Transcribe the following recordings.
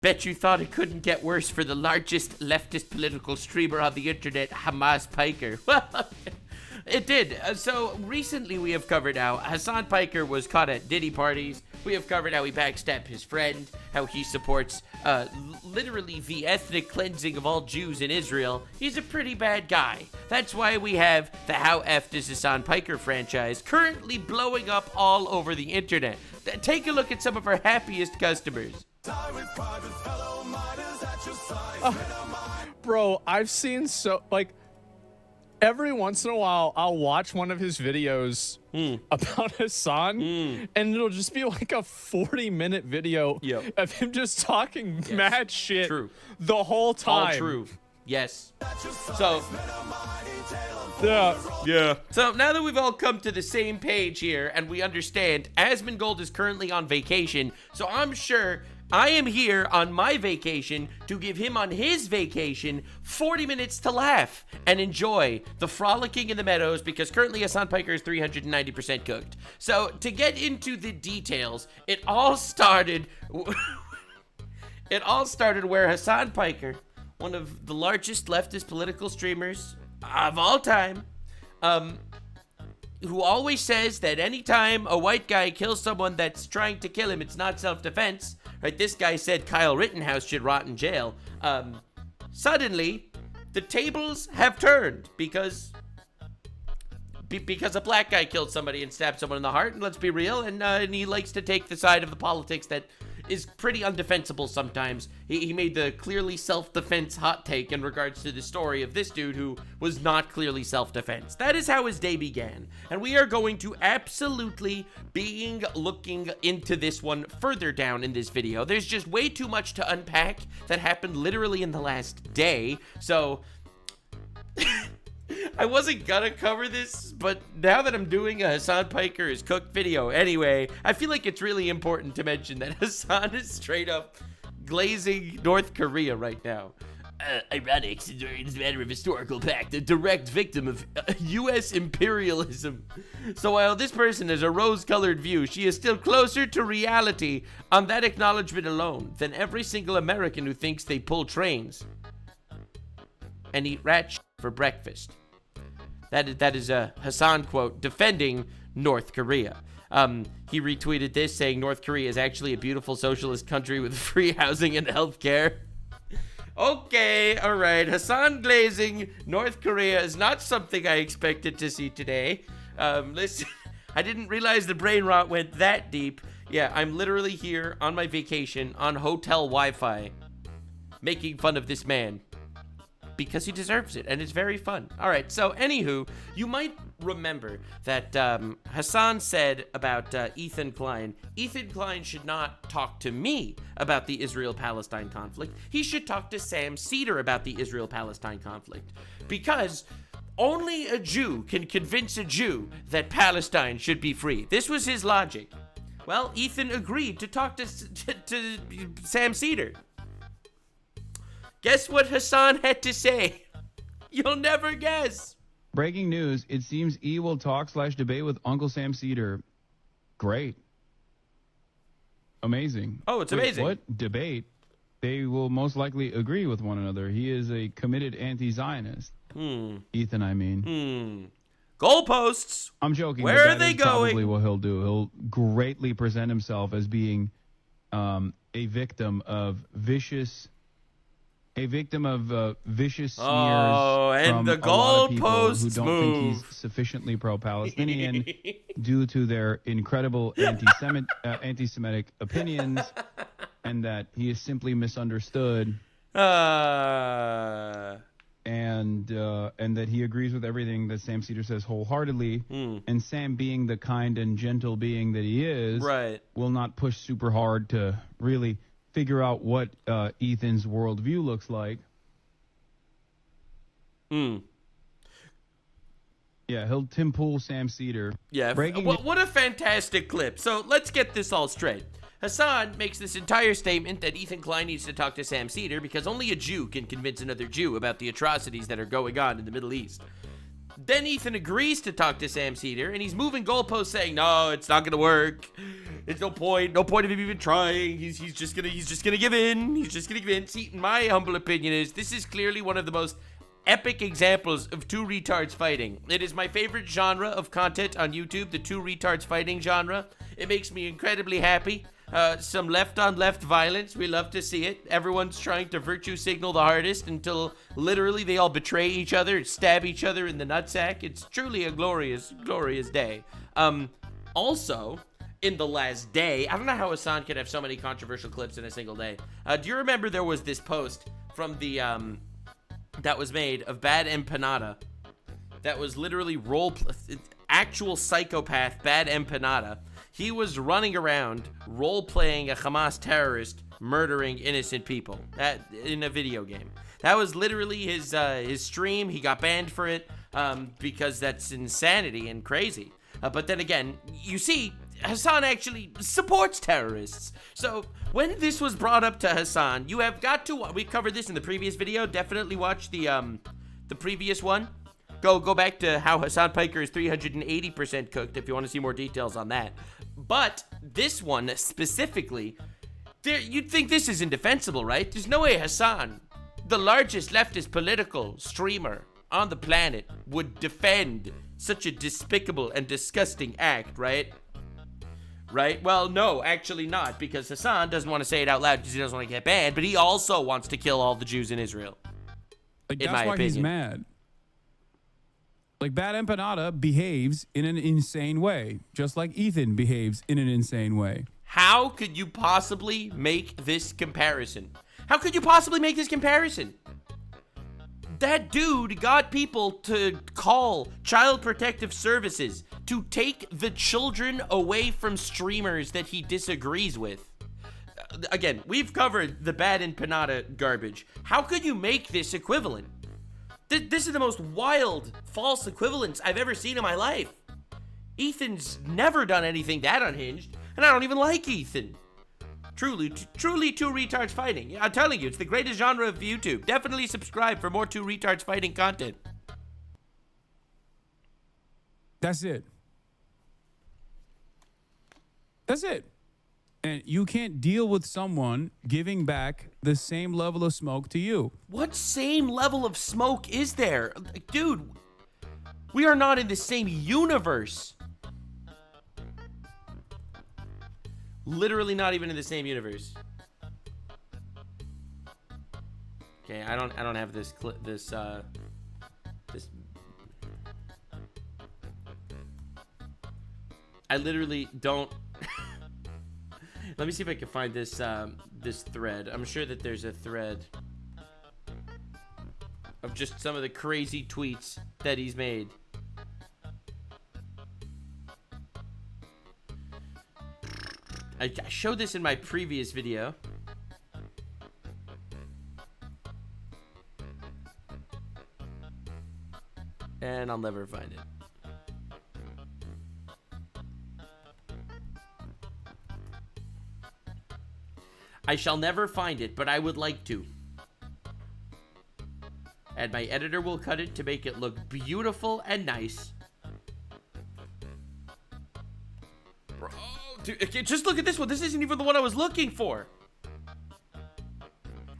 Bet you thought it couldn't get worse for the largest leftist political streamer on the internet, Hasan Piker. Well, it did. So recently we have covered how Hasan Piker was caught at Diddy parties. We have covered how he backstabbed his friend, how he supports literally the ethnic cleansing of all Jews in Israel. He's a pretty bad guy. That's why we have the How Effed is Hasan Piker franchise currently blowing up all over the internet. Take a look at some of our happiest customers. Bro, I've seen every once in a while I'll watch one of his videos about Hasan and it'll just be like a 40-minute video of him just talking mad shit the whole time. All true. Yes. So yeah. So now that we've all come to the same page here and we understand Asmongold is currently on vacation, so I'm sure I am here on my vacation to give him on his vacation 40 minutes to laugh and enjoy the frolicking in the meadows, because currently Hasan Piker is 390% cooked. So to get into the details, it all started where Hasan Piker, one of the largest leftist political streamers of all time, who always says that anytime a white guy kills someone that's trying to kill him, it's not self-defense. Right, this guy said Kyle Rittenhouse should rot in jail. Suddenly, the tables have turned because a black guy killed somebody and stabbed someone in the heart, and let's be real, and he likes to take the side of the politics that is pretty undefensible sometimes. He made the clearly self-defense hot take in regards to the story of this dude who was not clearly self-defense. That is how his day began, and we are going to absolutely be looking into this one further down in this video. There's just way too much to unpack that happened literally in the last day, so I wasn't gonna cover this, but now that I'm doing a Hasan Piker is cooked video anyway, I feel like it's really important to mention that Hasan is straight up glazing North Korea right now. Ironic, considering this matter of historical fact, a direct victim of U.S. imperialism. So while this person has a rose-colored view, she is still closer to reality on that acknowledgement alone than every single American who thinks they pull trains and eat rat shit for breakfast. That is a Hasan quote defending North Korea. He retweeted this saying North Korea is actually a beautiful socialist country with free housing and healthcare. Okay, all right. Hasan glazing North Korea is not something I expected to see today. Listen, I didn't realize the brain rot went that deep. Yeah, I'm literally here on my vacation on hotel Wi-Fi making fun of this man, because he deserves it, and it's very fun. All right, so anywho, you might remember that Hasan said about Ethan Klein should not talk to me about the Israel-Palestine conflict. He should talk to Sam Seder about the Israel-Palestine conflict, because only a Jew can convince a Jew that Palestine should be free. This was his logic. Well, Ethan agreed to talk to Sam Seder. Guess what Hasan had to say? You'll never guess. Breaking news, it seems E will talk/debate with Uncle Sam Seder. Great. Amazing. Oh, it's amazing. What? Debate? They will most likely agree with one another. He is a committed anti-Zionist. Ethan, I mean. Goalposts. I'm joking. Where are that they is probably going? what he'll do. He'll greatly present himself as being a victim of vicious sneers and from the a lot of people who goalposts don't move. think he's sufficiently pro-Palestinian due to their incredible anti-Semitic opinions, and that he is simply misunderstood, and that he agrees with everything that Sam Seder says wholeheartedly. And Sam, being the kind and gentle being that he is, will not push super hard to really figure out what Ethan's worldview looks like. Yeah, he'll Tim Pool Sam Seder. Yeah, what a fantastic clip. So let's get this all straight. Hasan makes this entire statement that Ethan Klein needs to talk to Sam Seder because only a Jew can convince another Jew about the atrocities that are going on in the Middle East. Then Ethan agrees to talk to Sam Seder, and he's moving goalposts saying, no, it's not going to work. It's no point of him even trying. He's just gonna give in. He's just gonna give in. See, my humble opinion is this is clearly one of the most epic examples of two retards fighting. It is my favorite genre of content on YouTube, the two retards fighting genre. It makes me incredibly happy. Some left-on-left violence. We love to see it. Everyone's trying to virtue signal the hardest until literally they all betray each other and stab each other in the nutsack. It's truly a glorious, glorious day. Also, in the last day, I don't know how Hasan could have so many controversial clips in a single day. Do you remember there was this post from the, that was made of Bad Empanada that was literally actual psychopath Bad Empanada. He was running around role-playing a Hamas terrorist murdering innocent people in a video game. That was literally his stream. He got banned for it because that's insanity and crazy. But then again, you see, Hasan actually supports terrorists. So when this was brought up to Hasan, you have got to, we covered this in the previous video. Definitely watch the previous one. Go back to how Hasan Piker is 380% cooked if you want to see more details on that. But this one specifically, you'd think this is indefensible, right? There's no way Hasan, the largest leftist political streamer on the planet, would defend such a despicable and disgusting act, right? Right? Well, no, actually not, because Hasan doesn't want to say it out loud because he doesn't want to get banned, but he also wants to kill all the Jews in Israel. Like, that's why he's mad. Like, Bad Empanada behaves in an insane way, just like Ethan behaves in an insane way. How could you possibly make this comparison? How could you possibly make this comparison? That dude got people to call Child Protective Services to take the children away from streamers that he disagrees with. Again, we've covered the Bad Empanada garbage. How could you make this equivalent? This is the most wild, false equivalence I've ever seen in my life. Ethan's never done anything that unhinged, and I don't even like Ethan. Truly two retards fighting. I'm telling you, it's the greatest genre of YouTube. Definitely subscribe for more two retards fighting content. That's it. That's it. And you can't deal with someone giving back the same level of smoke to you. What same level of smoke is there? Dude, we are not in the same universe. Literally not even in the same universe. Okay, I don't have this this I literally don't. Let me see if I can find this this thread. I'm sure that there's a thread of just some of the crazy tweets that he's made. I showed this in my previous video. And I'll never find it. I shall never find it, but I would like to. And my editor will cut it to make it look beautiful and nice. Bro, dude, just look at this one. This isn't even the one I was looking for.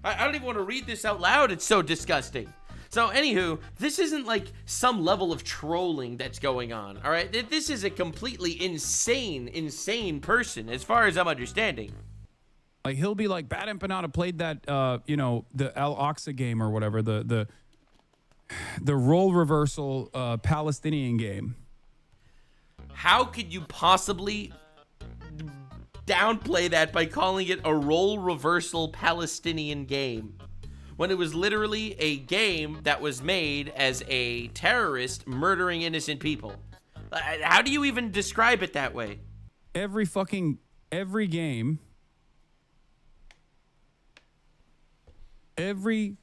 I don't even want to read this out loud. It's so disgusting. So, anywho, this isn't like some level of trolling that's going on, all right? This is a completely insane person, as far as I'm understanding. Like, he'll be like, Bad Empanada played that, you know, the Al Aqsa game or whatever, the role reversal Palestinian game. How could you possibly downplay that by calling it a role reversal Palestinian game, when it was literally a game that was made as a terrorist murdering innocent people? How do you even describe it that way? Every game, every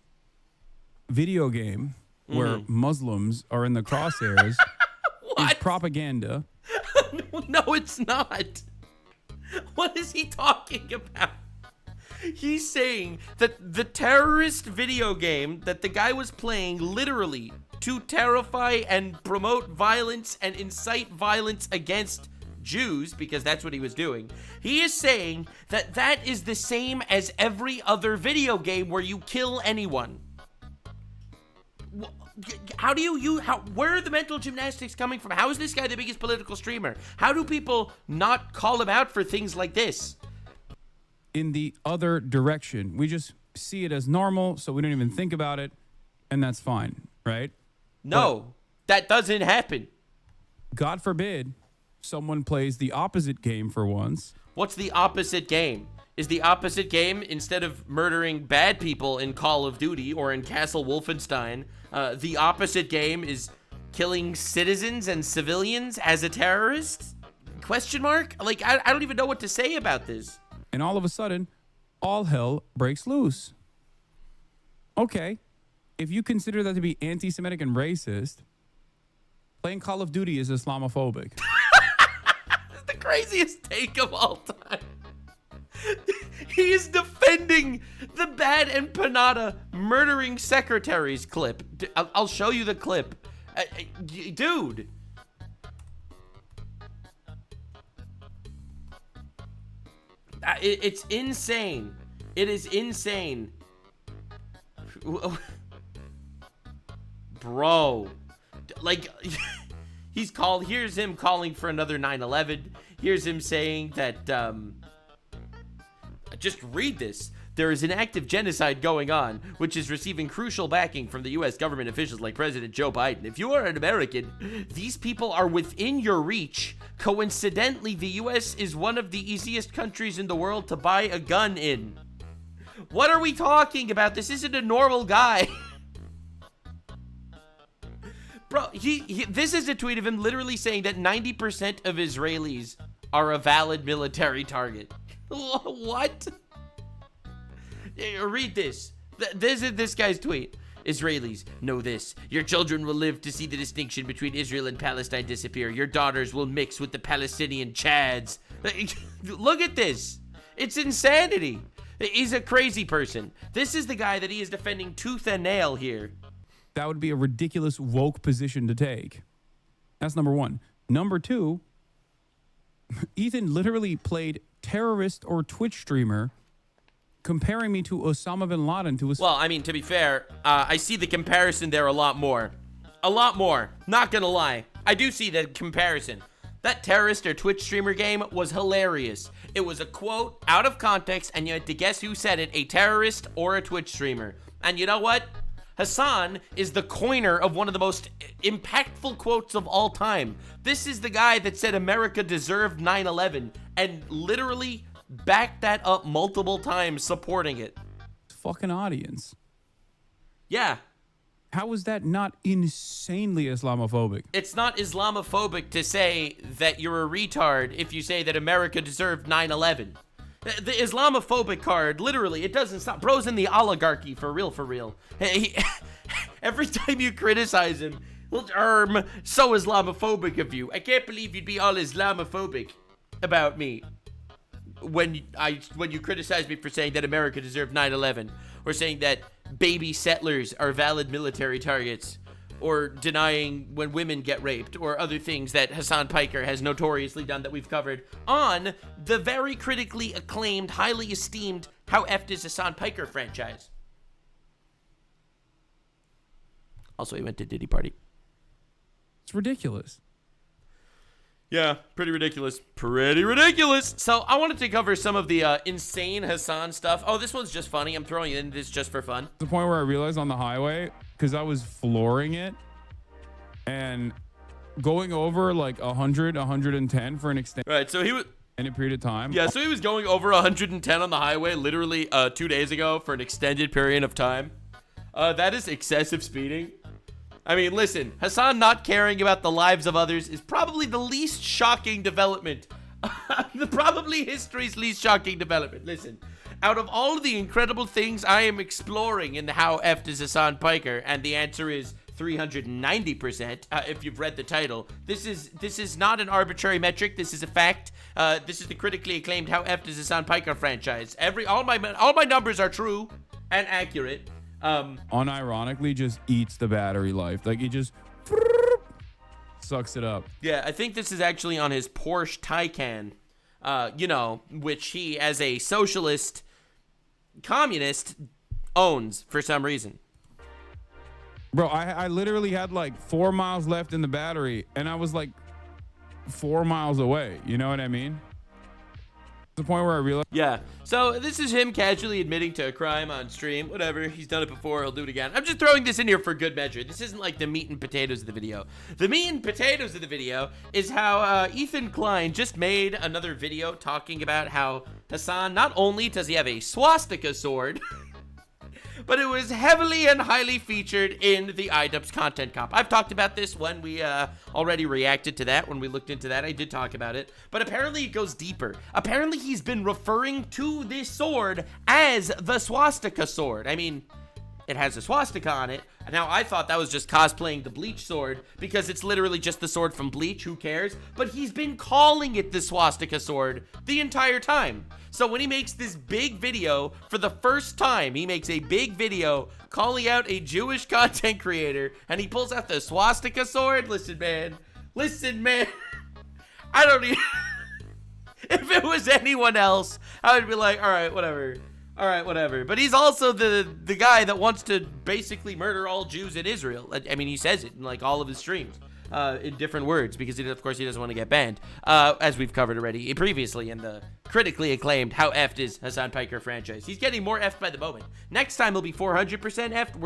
video game where Muslims are in the crosshairs is propaganda. No, it's not. What is he talking about? He's saying that the terrorist video game that the guy was playing literally to terrify and promote violence and incite violence against Jews, because that's what he was doing. He is saying that that is the same as every other video game where you kill anyone. How do you where are the mental gymnastics coming from? How is this guy the biggest political streamer? How do people not call him out for things like this? In the other direction. We just see it as normal, so we don't even think about it, and that's fine, right? No, that doesn't happen. God forbid someone plays the opposite game for once. What's the opposite game? Is the opposite game, instead of murdering bad people in Call of Duty or in Castle Wolfenstein, the opposite game is killing citizens and civilians as a terrorist? Question mark? Like, I don't even know what to say about this. And all of a sudden, all hell breaks loose. Okay, if you consider that to be anti-Semitic and racist, playing Call of Duty is Islamophobic. That's the craziest take of all time. He is defending the bad Empanada murdering secretaries clip. I'll show you the clip. Dude. It's insane. It is insane. Bro. Like, here's him calling for another 9/11. Here's him saying that, just read this. There is an active genocide going on, which is receiving crucial backing from the U.S. government officials like President Joe Biden. If you are an American, these people are within your reach. Coincidentally, the U.S. is one of the easiest countries in the world to buy a gun in. What are we talking about? This isn't a normal guy. Bro, this is a tweet of him literally saying that 90% of Israelis are a valid military target. What? Read this. This is this guy's tweet. Israelis, know this. Your children will live to see the distinction between Israel and Palestine disappear. Your daughters will mix with the Palestinian Chads. Look at this. It's insanity. He's a crazy person. This is the guy that he is defending tooth and nail here. That would be a ridiculous woke position to take. That's number one. Number two, Ethan literally played terrorist or Twitch streamer, comparing me to Osama bin Laden to Well, I mean, to be fair, I see the comparison there a lot more. A lot more. Not gonna lie. I do see the comparison. That terrorist or Twitch streamer game was hilarious. It was a quote out of context, and you had to guess who said it, a terrorist or a Twitch streamer. And you know what? Hasan is the coiner of one of the most impactful quotes of all time. This is the guy that said America deserved 9/11 and literally backed that up multiple times, supporting it. Fucking audience. Yeah. How is that not insanely Islamophobic? It's not Islamophobic to say that you're a retard if you say that America deserved 9/11. The Islamophobic card, literally, it doesn't stop. Bro's in the oligarchy, for real, for real. Every time you criticize him, so Islamophobic of you. I can't believe you'd be all Islamophobic about me when you criticize me for saying that America deserved 9/11, or saying that baby settlers are valid military targets, or denying when women get raped, or other things that Hasan Piker has notoriously done that we've covered on the very critically acclaimed, highly esteemed How Effed is Hasan Piker franchise. Also, he went to Diddy party. It's ridiculous. Yeah, pretty ridiculous. Pretty ridiculous. So I wanted to cover some of the insane Hasan stuff. Oh, this one's just funny. I'm throwing it in this just for fun. The point where I realized on the highway, because I was flooring it and going over like 100, 110 for an extended so he was in a period of time. Yeah, so he was going over 110 on the highway literally 2 days ago for an extended period of time. That is excessive speeding. I mean, listen, Hasan not caring about the lives of others is probably the least shocking development. Probably history's least shocking development. Listen, out of all of the incredible things I am exploring in the How Effed is Hasan Piker, and the answer is 390%, if you've read the title. This is not an arbitrary metric. This is a fact. This is the critically acclaimed How Effed is Hasan Piker franchise. All my numbers are true and accurate. Unironically just eats the battery life. Like it just sucks it up. Yeah, I think this is actually on his Porsche Taycan, which he, as a socialist communist, owns for some reason. Bro, I literally had like 4 miles left in the battery, and I was like 4 miles away. You know what I mean? The point where I realized. Yeah. So this is him casually admitting to a crime on stream. Whatever. He's done it before. He'll do it again. I'm just throwing this in here for good measure. This isn't like the meat and potatoes of the video. The meat and potatoes of the video is how Klein just made another video talking about how Hasan, not only does he have a swastika sword, but it was heavily and highly featured in the Idubbbz content comp. I've talked about this when we already reacted to that. When we looked into that, I did talk about it. But apparently it goes deeper. Apparently he's been referring to this sword as the swastika sword. I mean, it has a swastika on it. And now I thought that was just cosplaying the Bleach sword because it's literally just the sword from Bleach. Who cares? But he's been calling it the swastika sword the entire time. So when he makes this big video, for the first time, he makes a big video calling out a Jewish content creator, and he pulls out the swastika sword. Listen, man. I don't even... If it was anyone else, I would be like, all right, whatever. But he's also the guy that wants to basically murder all Jews in Israel. I mean, he says it in like all of his streams. In different words, because of course he doesn't want to get banned, as we've covered already previously in the critically acclaimed How Effed is Hasan Piker franchise. He's getting more effed by the moment. Next time he'll be 400% effed.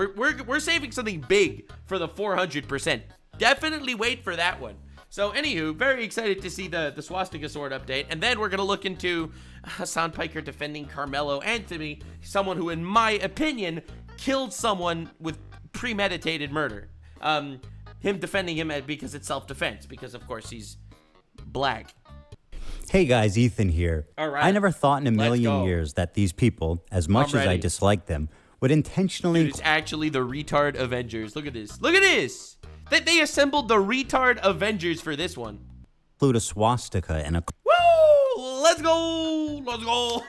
We're saving something big for the 400%. Definitely wait for that one. So anywho, very excited to see the swastika sword update, and then we're gonna look into Hasan Piker defending Carmelo Anthony, someone who, in my opinion, killed someone with premeditated murder. Him defending him because it's self-defense, because of course he's black. Hey guys, Ethan here. All right. I never thought in a million years that these people, as much as I dislike them, would intentionally... Dude, it's actually the retard Avengers. Look at this. Look at this! They assembled the retard Avengers for this one. ...include a swastika and a... Woo! Let's go! Let's go!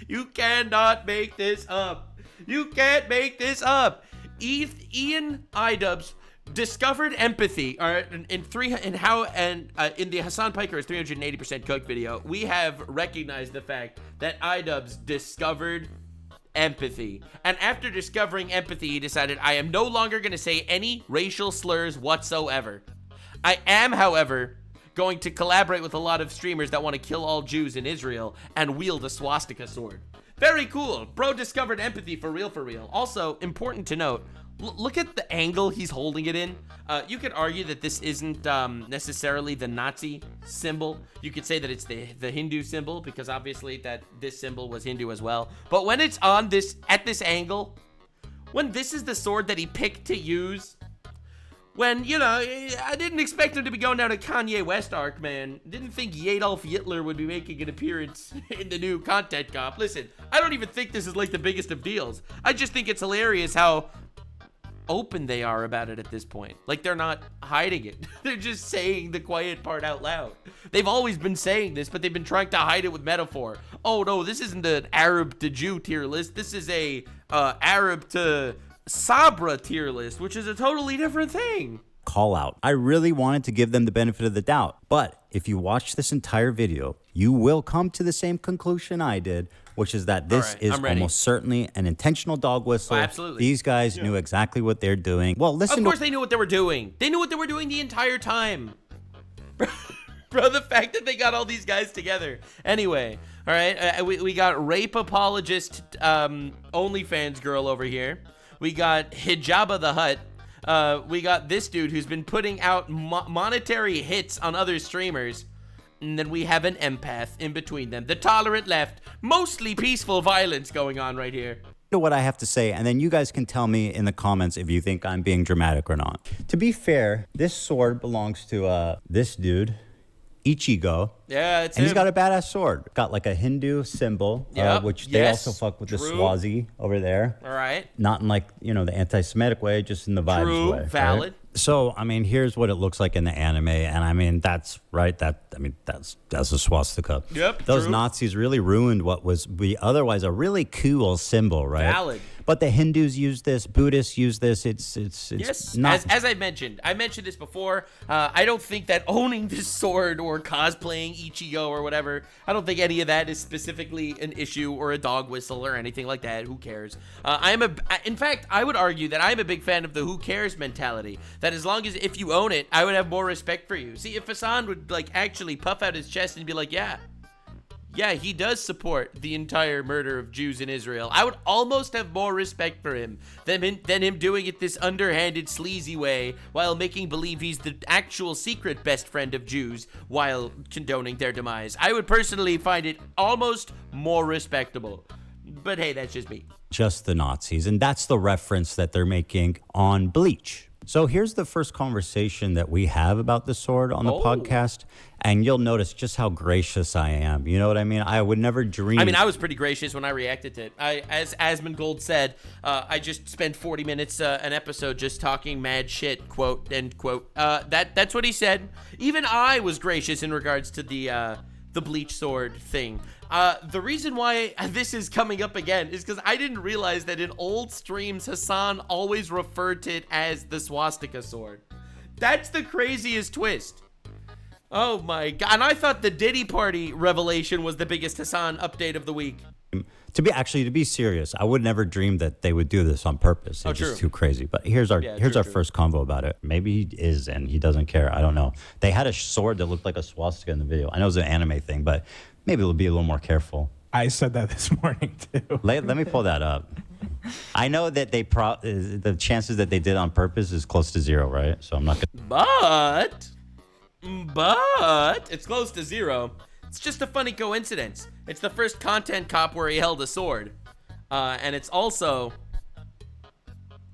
You cannot make this up. You can't make this up. Ian Idubbbz discovered empathy. All right, in the Hasan Piker's 380% cooked video, we have recognized the fact that Idubbbz discovered empathy, and after discovering empathy, he decided, I am no longer going to say any racial slurs whatsoever. I am, however, going to collaborate with a lot of streamers that want to kill all Jews in Israel and wield a swastika sword. Very cool. Bro discovered empathy for real, for real. Also, important to note, look at the angle he's holding it in. You could argue that this isn't necessarily the Nazi symbol. You could say that it's the Hindu symbol, because obviously this symbol was Hindu as well. But when it's on at this angle, when this is the sword that he picked to use, when, I didn't expect him to be going down a Kanye West arc, man. Didn't think Adolf Hitler would be making an appearance in the new content comp. Listen, I don't even think this is like the biggest of deals. I just think it's hilarious how open they are about it at this point. Like, they're not hiding it. They're just saying the quiet part out loud. They've always been saying this, but they've been trying to hide it with metaphor. Oh no, this isn't an Arab to Jew tier list. This is a Arab to Sabra tier list, which is a totally different thing. Call out. I really wanted to give them the benefit of the doubt, but if you watch this entire video, you will come to the same conclusion I did, which is that this is almost certainly an intentional dog whistle. Oh, absolutely. These guys knew exactly what they're doing. Well, listen. Of course they knew what they were doing. They knew what they were doing the entire time. Bro, the fact that they got all these guys together. Anyway, all right, we got rape apologist OnlyFans girl over here. We got Hijabba the Hutt. We got this dude who's been putting out monetary hits on other streamers. And then we have an empath in between them. The tolerant left. Mostly peaceful violence going on right here. To what I have to say, and then you guys can tell me in the comments if you think I'm being dramatic or not. To be fair, this sword belongs to this dude, Ichigo. Yeah, it's and he's got a badass sword. Got like a Hindu symbol, which they also fuck with the Swazi over there. All right. Not in like, the anti-Semitic way, just in the vibes way. Valid. Right? So, I mean, here's what it looks like in the anime, and I mean, that's right. That's a swastika. Yep. Those Nazis really ruined what was otherwise a really cool symbol, right? Valid. But the Hindus use this, Buddhists use this. It's not. As I mentioned this before. I don't think that owning this sword or cosplaying Ichigo or whatever, I don't think any of that is specifically an issue or a dog whistle or anything like that. Who cares? In fact, I would argue that I'm a big fan of the who cares mentality. That as long as if you own it, I would have more respect for you. See, if Hasan would like actually puff out his chest and be like, yeah, he does support the entire murder of Jews in Israel, I would almost have more respect for him than him doing it this underhanded, sleazy way while making believe he's the actual secret best friend of Jews while condoning their demise. I would personally find it almost more respectable. But hey, that's just me. Just the Nazis. And that's the reference that they're making on Bleach. So here's the first conversation that we have about the sword on the podcast, and you'll notice just how gracious I am. You know what I mean? I would never dream. I mean, I was pretty gracious when I reacted to it. As Asmongold said, I just spent 40 minutes an episode just talking mad shit, quote, end quote. That's what he said. Even I was gracious in regards to the Bleach sword thing. The reason why this is coming up again is because I didn't realize that in old streams, Hasan always referred to it as the swastika sword. That's the craziest twist. Oh my god. And I thought the Diddy Party revelation was the biggest Hasan update of the week. To be serious, I would never dream that they would do this on purpose. It's just too crazy. But here's our first convo about it. Maybe he is and he doesn't care. I don't know. They had a sword that looked like a swastika in the video. I know it's an anime thing, but maybe we'll be a little more careful. I said that this morning too. Let me pull that up. I know that the chances that they did on purpose is close to 0, right? So I'm not gonna. But it's close to 0. It's just a funny coincidence. It's the first content cop where he held a sword. And it's also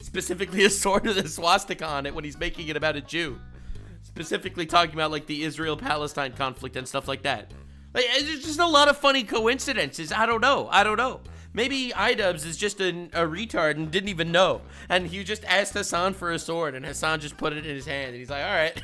specifically a sword with a swastika on it when he's making it about a Jew. Specifically talking about like the Israel-Palestine conflict and stuff like that. Like, it's just a lot of funny coincidences. I don't know. Maybe Idubbbz is just a retard and didn't even know. And he just asked Hasan for a sword and Hasan just put it in his hand. And he's like, all right.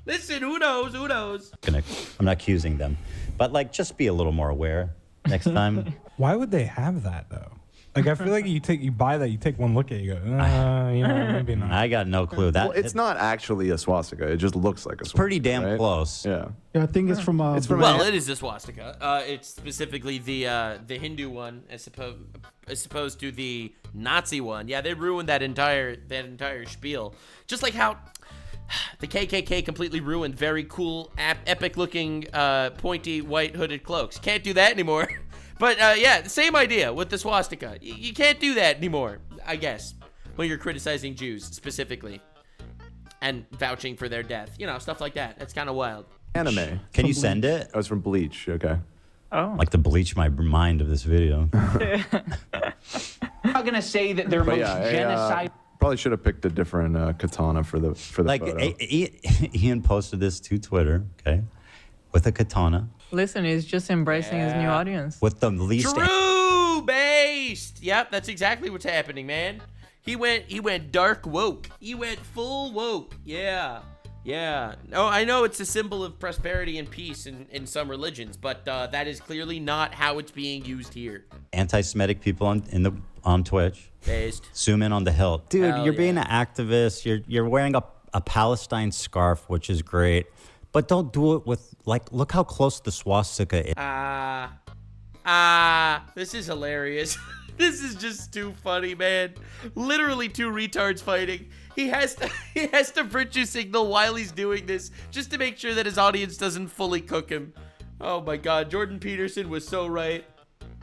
Listen, who knows? I'm not accusing them. But, like, just be a little more aware next time. Why would they have that, though? Like, I feel like you buy that, you take one look at it, you go, maybe not. I got no clue. Well, it's not actually a swastika. It just looks like a swastika. Pretty damn close. Yeah. Yeah, I think it's from. Well, it is a swastika. It's specifically the Hindu one, as opposed to the Nazi one. Yeah, they ruined that entire spiel. Just like how the KKK completely ruined very cool, epic-looking, pointy, white hooded cloaks. Can't do that anymore. But yeah, same idea with the swastika. You can't do that anymore, I guess, when you're criticizing Jews specifically and vouching for their death. Stuff like that. That's kind of wild. Anime. Can you send it? Oh, it's from Bleach. Okay. Oh. Like to bleach my mind of this video. I'm not gonna say that they're genocide. Probably should have picked a different katana for the photo. Ian posted this to Twitter, okay, with a katana. Listen, he's just embracing his new audience. With the least true based. Yep, that's exactly what's happening, man. He went dark woke. He went full woke. Yeah. No, I know it's a symbol of prosperity and peace in some religions, but that is clearly not how it's being used here. Anti-Semitic people on Twitch. Based. Zoom in on the hilt. Dude, you're being an activist. You're wearing a Palestine scarf, which is great. But don't do it with, like, look how close the swastika is. This is hilarious. This is just too funny, man. Literally two retards fighting. He has to virtue signal while he's doing this just to make sure that his audience doesn't fully cook him. Oh my God, Jordan Peterson was so right.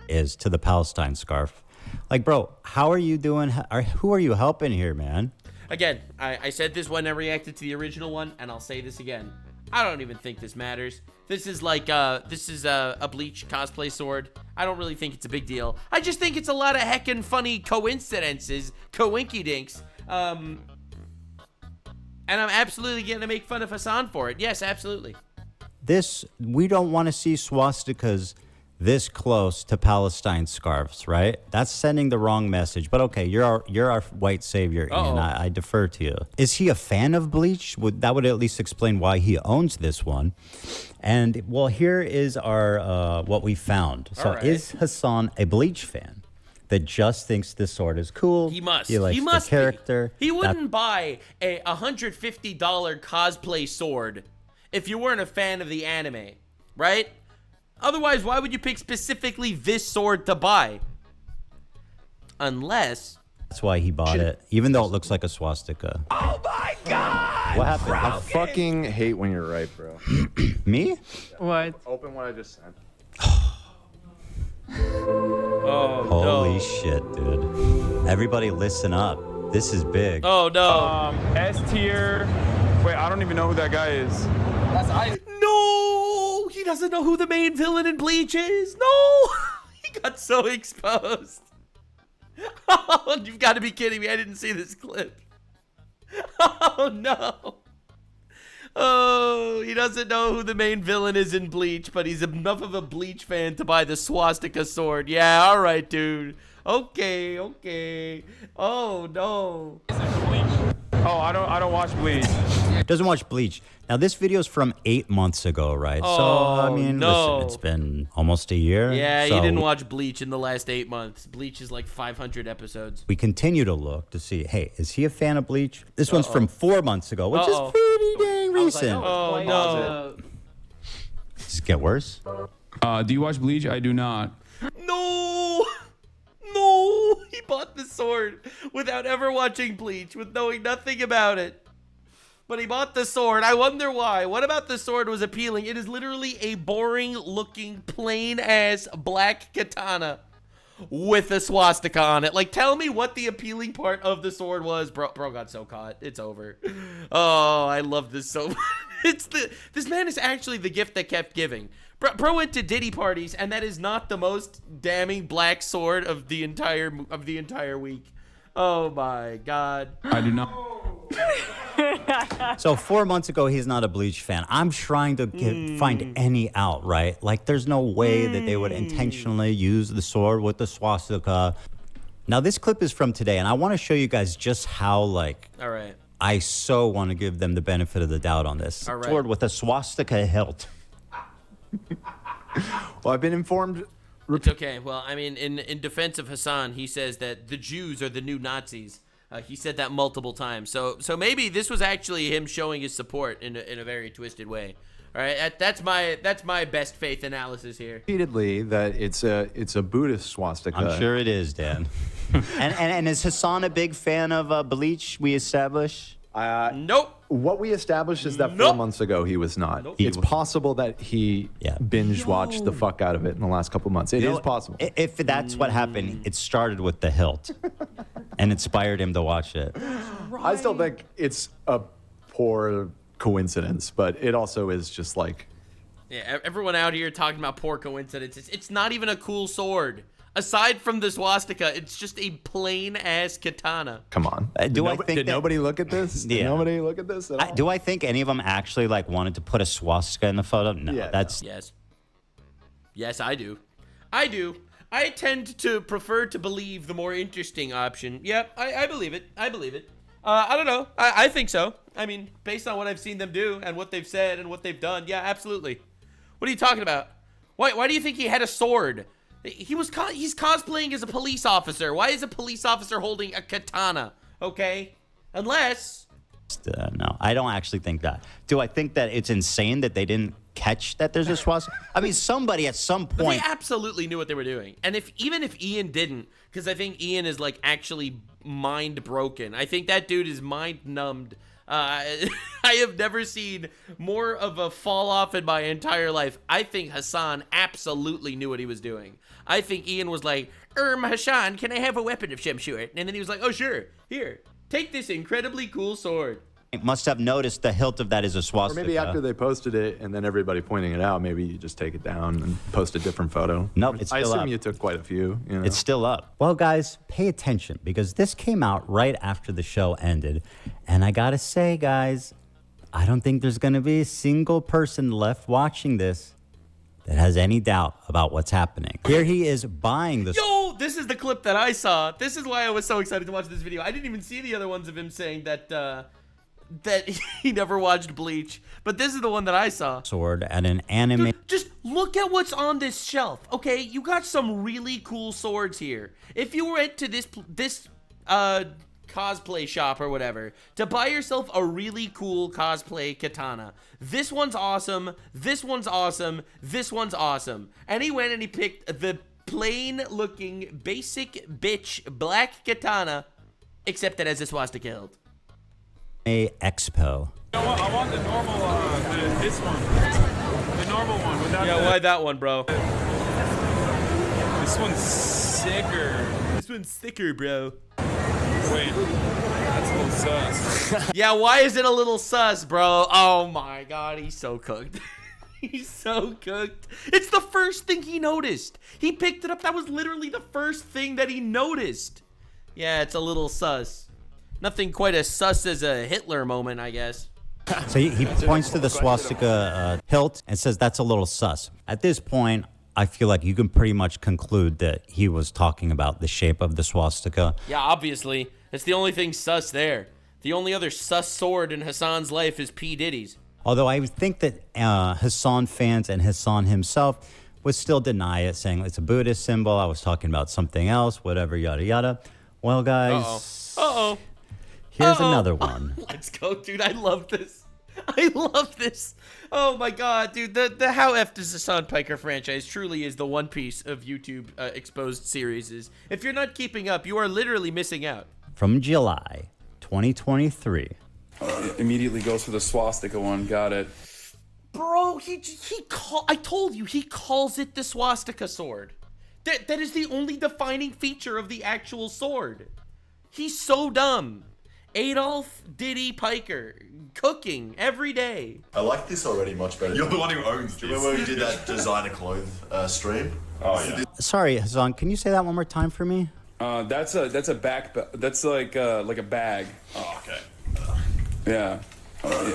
Is to the Palestine scarf. Like, bro, how are you doing? Who are you helping here, man? Again, I said this when I reacted to the original one, and I'll say this again. I don't even think this matters. This is like, a Bleach cosplay sword. I don't really think it's a big deal. I just think it's a lot of heckin' funny coincidences, coinky-dinks. And I'm absolutely gonna make fun of Hasan for it. Yes, absolutely. we don't want to see swastikas this close to Palestine scarves, right? That's sending the wrong message. But okay, you're our white savior, Ian. I defer to you. Is he a fan of bleach? That would at least explain why he owns this one. And well, here is our what we found. So is Hasan a bleach fan that just thinks this sword is cool? He must. He likes the character. He wouldn't buy a $150 cosplay sword if you weren't a fan of the anime, right? Otherwise, why would you pick specifically this sword to buy? Unless... That's why he bought it, even though it looks like a swastika. Oh my God! What happened? I fucking hate when you're right, bro. Me? What? Open what I just sent. Holy shit, dude. Everybody listen up. This is big. Oh, no. S tier. Wait, I don't even know who that guy is. No! He doesn't know who the main villain in Bleach is. No! He got so exposed. Oh, you've got to be kidding me. I didn't see this clip. Oh, no. Oh, he doesn't know who the main villain is in Bleach, but he's enough of a Bleach fan to buy the swastika sword. Yeah, all right, dude. Okay. Oh, no. Oh, I don't watch Bleach. Doesn't watch Bleach. Now, this video's from 8 months ago, right? Oh, so, I mean, no. listen, it's been almost a year. Yeah, so you didn't watch Bleach in the last 8 months. Bleach is like 500 episodes. We continue to look to see, hey, is he a fan of Bleach? This one's from 4 months ago, which is pretty dang recent. Oh, no. Does it get worse? Do you watch Bleach? I do not. No! He bought the sword without ever watching Bleach, with knowing nothing about it. But he bought the sword. I wonder why. What about the sword was appealing? It is literally a boring-looking, plain-ass black katana with a swastika on it. Like, tell me what the appealing part of the sword was. Bro got so caught. It's over. Oh, I love this so much. This man is actually the gift that kept giving. Bro went to Diddy parties, and that is not the most damning black sword of the entire week. Oh my God. I do not. So 4 months ago, he's not a Bleach fan. I'm trying to find any out, right? Like, there's no way that they would intentionally use the sword with the swastika. Now, this clip is from today, and I want to show you guys just how, like, all right, I so want to give them the benefit of the doubt on this. All right. Sword with a swastika hilt. Well, I've been informed. It's okay. Well, I mean, in defense of Hasan, he says that the Jews are the new Nazis. He said that multiple times. So maybe this was actually him showing his support in a very twisted way. All right, that's my best faith analysis here. Repeatedly that it's a Buddhist swastika. I'm sure it is, Dan. and is Hasan a big fan of Bleach? We establish. Nope. What we established is that 4 months ago he was not. Nope. It's possible that he binge watched the fuck out of it in the last couple months. It is possible. If that's what happened, it started with the hilt and inspired him to watch it. Right. I still think it's a poor coincidence, but it also is just like... Yeah, everyone out here talking about poor coincidences. It's not even a cool sword. Aside from the swastika, it's just a plain-ass katana. Come on. Did nobody look at this? Did nobody look at this at all? Do I think any of them actually like wanted to put a swastika in the photo? No, that's... Yes, I do. I tend to prefer to believe the more interesting option. Yep, I believe it. I don't know. I think so. I mean, based on what I've seen them do and what they've said and what they've done, yeah, absolutely. What are you talking about? Why do you think he had a sword? He's cosplaying as a police officer. Why is a police officer holding a katana? Okay? Unless... no, I don't actually think that. Do I think that it's insane that they didn't catch that there's a swastika? I mean, somebody at some point... But they absolutely knew what they were doing. And even if Ian didn't, because I think Ian is, like, actually mind broken. I think that dude is mind numbed. I have never seen more of a fall off in my entire life. I think Hasan absolutely knew what he was doing. I think Ian was like, Hasan, can I have a weapon of some sort? And then he was like, oh, sure. Here, take this incredibly cool sword. Must have noticed the hilt of that is a swastika. Or maybe after they posted it and then everybody pointing it out, maybe you just take it down and post a different photo. Nope, it's still up. I assume you took quite a few. You know? It's still up. Well, guys, pay attention because this came out right after the show ended. And I gotta say, guys, I don't think there's going to be a single person left watching this that has any doubt about what's happening. Here he is buying this. Yo, this is the clip that I saw. This is why I was so excited to watch this video. I didn't even see the other ones of him saying that that he never watched Bleach, but this is the one that I saw. Sword at an anime. Dude, just look at what's on this shelf. Okay, you got some really cool swords here. If you went to this cosplay shop or whatever to buy yourself a really cool cosplay katana, this one's awesome, this one's awesome, this one's awesome, and he went and he picked the plain looking basic bitch black katana, except that has a swastika hilt. Expo. I want the normal, this one. The normal one. Without why that one, bro? This one's sicker. This one's sicker, bro. Wait, that's a little sus. Yeah, why is it a little sus, bro? Oh my god, he's so cooked. He's so cooked. It's the first thing he noticed. He picked it up. That was literally the first thing that he noticed. Yeah, it's a little sus. Nothing quite as sus as a Hitler moment, I guess. So he points to the swastika hilt and says that's a little sus. At this point, I feel like you can pretty much conclude that he was talking about the shape of the swastika. Yeah, obviously. It's the only thing sus there. The only other sus sword in Hasan's life is P. Diddy's. Although I would think that Hasan fans and Hasan himself would still deny it, saying it's a Buddhist symbol. I was talking about something else, whatever, yada, yada. Well, guys. Uh-oh. Here's another one. Let's go, dude. I love this. I love this. Oh my god, dude. The How F Does Hasan Piker franchise truly is the one piece of YouTube exposed series. If you're not keeping up, you are literally missing out. From July 2023. Immediately goes for the swastika one. Got it. Bro, I told you, he calls it the swastika sword. That is the only defining feature of the actual sword. He's so dumb. Adolf Diddy Piker, cooking every day. I like this already much better. You're the one who owns this. Do you remember when we did that designer clothes stream? Oh yeah. Sorry, Hasan, can you say that one more time for me? That's a back. That's like a bag. Oh, okay. Yeah.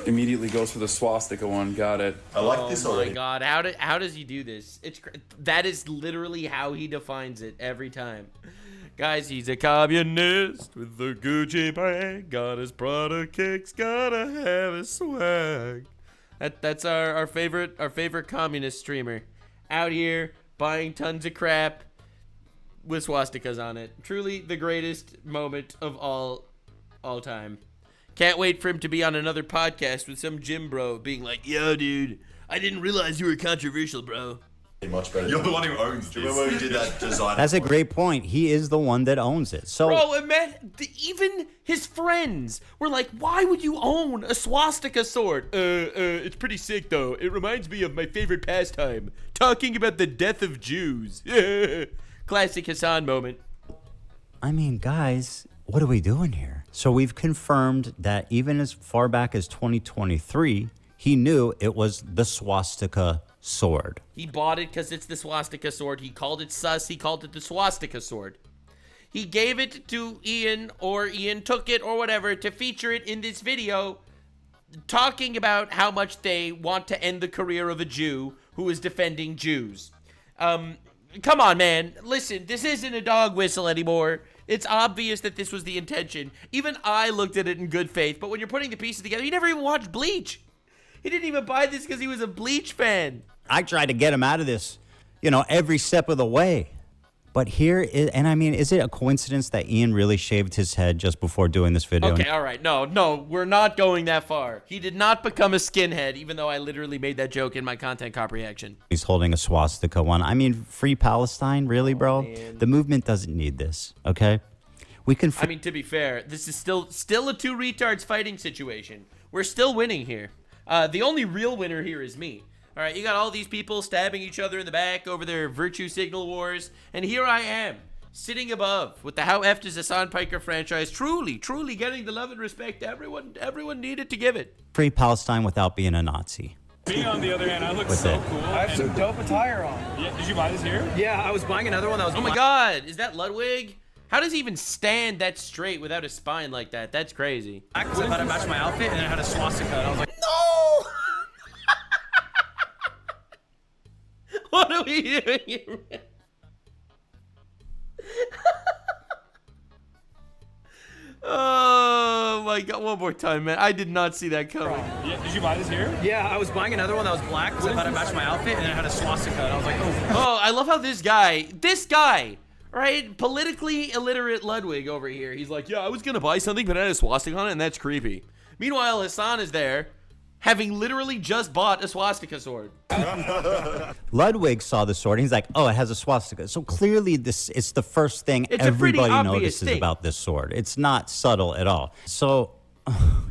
Immediately goes for the swastika one. Got it. I like this already. Oh my god, how does he do this? That is literally how he defines it every time. Guys, he's a communist with the Gucci bag. Got his Prada kicks, gotta have his swag. That's our favorite communist streamer. Out here buying tons of crap with swastikas on it. Truly the greatest moment of all time. Can't wait for him to be on another podcast with some gym bro being like, yo dude, I didn't realize you were controversial, bro. Much better. You're the one who owns this. Do you remember when we did that design? That's a great point. He is the one that owns it. So, bro, even his friends were like, why would you own a swastika sword? It's pretty sick, though. It reminds me of my favorite pastime, talking about the death of Jews. Classic Hasan moment. I mean, guys, what are we doing here? So we've confirmed that even as far back as 2023, he knew it was the swastika sword. He bought it because it's the swastika sword. He called it sus. He called it the swastika sword. He gave it to Ian, or Ian took it, or whatever, to feature it in this video, talking about how much they want to end the career of a Jew who is defending Jews. Come on, man. Listen, this isn't a dog whistle anymore. It's obvious that this was the intention. Even I looked at it in good faith, but when you're putting the pieces together, you never even watched Bleach. He didn't even buy this because he was a Bleach fan. I tried to get him out of this, every step of the way. But is it a coincidence that Ian really shaved his head just before doing this video? Okay, all right. No, we're not going that far. He did not become a skinhead, even though I literally made that joke in my content cop reaction. He's holding a swastika one. I mean, free Palestine, really, bro? Man. The movement doesn't need this, okay? We can. To be fair, this is still a two retards fighting situation. We're still winning here. The only real winner here is me. All right, you got all these people stabbing each other in the back over their virtue signal wars, and here I am, sitting above with the How F Does Hasan Piker franchise, truly getting the love and respect everyone needed to give it. Free Palestine without being a Nazi. Me, on the other hand, I look so cool. I have so dope attire on. Yeah, did you buy this here? Yeah, I was buying another one that was. Oh my God, is that Ludwig? How does he even stand that straight without a spine like that? That's crazy. I was about to match my outfit, and then I had a swastika, and I was like, no! What are we doing here? Oh my god, one more time, man. I did not see that coming. Yeah, did you buy this here? Yeah, I was buying another one that was black because I thought I matched my outfit, and then I had a swastika, and I was like, oh, I love how this guy, right? Politically illiterate Ludwig over here. He's like, yeah, I was gonna buy something, but I had a swastika on it, and that's creepy. Meanwhile, Hasan is there, having literally just bought a swastika sword. Ludwig saw the sword and he's like, oh, it has a swastika. So clearly it's the first thing it's everybody notices about this sword. It's not subtle at all. So,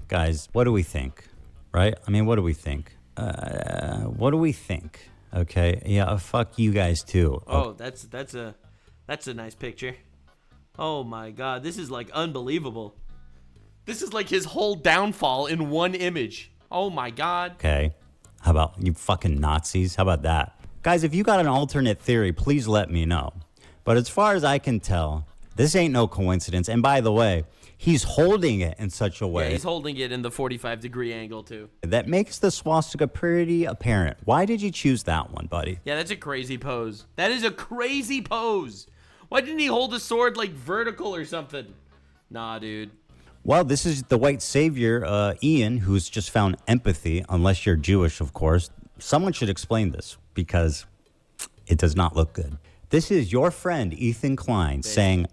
guys, what do we think? Right? I mean, what do we think? What do we think? Okay, yeah, fuck you guys too. Oh, that's a nice picture. Oh my god, this is like unbelievable. This is like his whole downfall in one image. Oh my god. Okay. How about you fucking Nazis? How about that? Guys, if you got an alternate theory, please let me know. But as far as I can tell, this ain't no coincidence. And by the way, he's holding it in such a way. Yeah, he's holding it in the 45-degree angle too. That makes the swastika pretty apparent. Why did you choose that one, buddy? Yeah, that's a crazy pose. That is a crazy pose. Why didn't he hold the sword like vertical or something? Nah, dude. Well, this is the white savior, Ian, who's just found empathy, unless you're Jewish, of course. Someone should explain this because it does not look good. This is your friend, Ethan Klein, saying,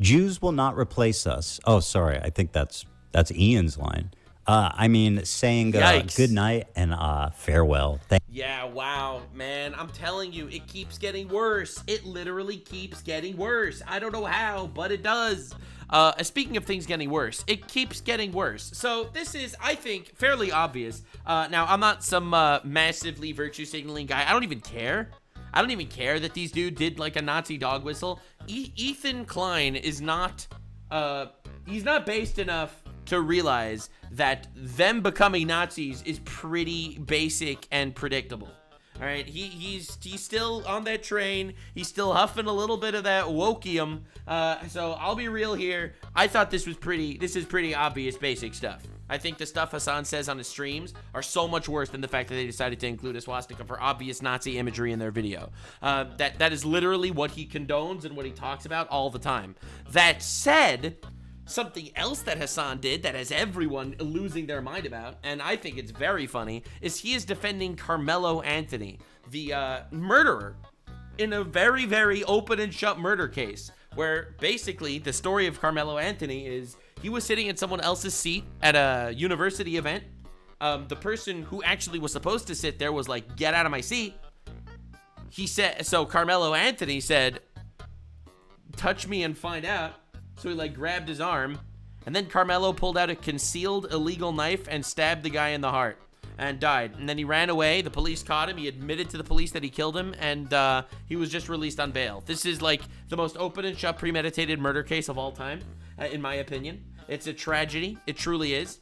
Jews will not replace us. Oh, sorry. I think that's Ian's line. I mean, saying good night and farewell. Yeah, wow, man. I'm telling you, it keeps getting worse. It literally keeps getting worse. I don't know how, but it does. Speaking of things getting worse, it keeps getting worse. So this is, I think, fairly obvious. Now, I'm not some massively virtue signaling guy. I don't even care. I don't even care that these dude did like a Nazi dog whistle. Ethan Klein is not, he's not based enough to realize that them becoming Nazis is pretty basic and predictable. All right, he's still on that train. He's still huffing a little bit of that wokium. So I'll be real here. I thought this is pretty obvious basic stuff. I think the stuff Hasan says on his streams are so much worse than the fact that they decided to include a swastika for obvious Nazi imagery in their video. That is literally what he condones and what he talks about all the time. That said, something else that Hasan did that has everyone losing their mind about, and I think it's very funny, is he is defending Carmelo Anthony, the murderer, in a very, very open and shut murder case, where basically the story of Carmelo Anthony is he was sitting in someone else's seat at a university event. The person who actually was supposed to sit there was like, get out of my seat. He said, so Carmelo Anthony said, touch me and find out. So he like grabbed his arm, and then Carmelo pulled out a concealed illegal knife and stabbed the guy in the heart and died. And then he ran away. The police caught him. He admitted to the police that he killed him, and he was just released on bail. This is like the most open and shut premeditated murder case of all time, in my opinion. It's a tragedy. It truly is.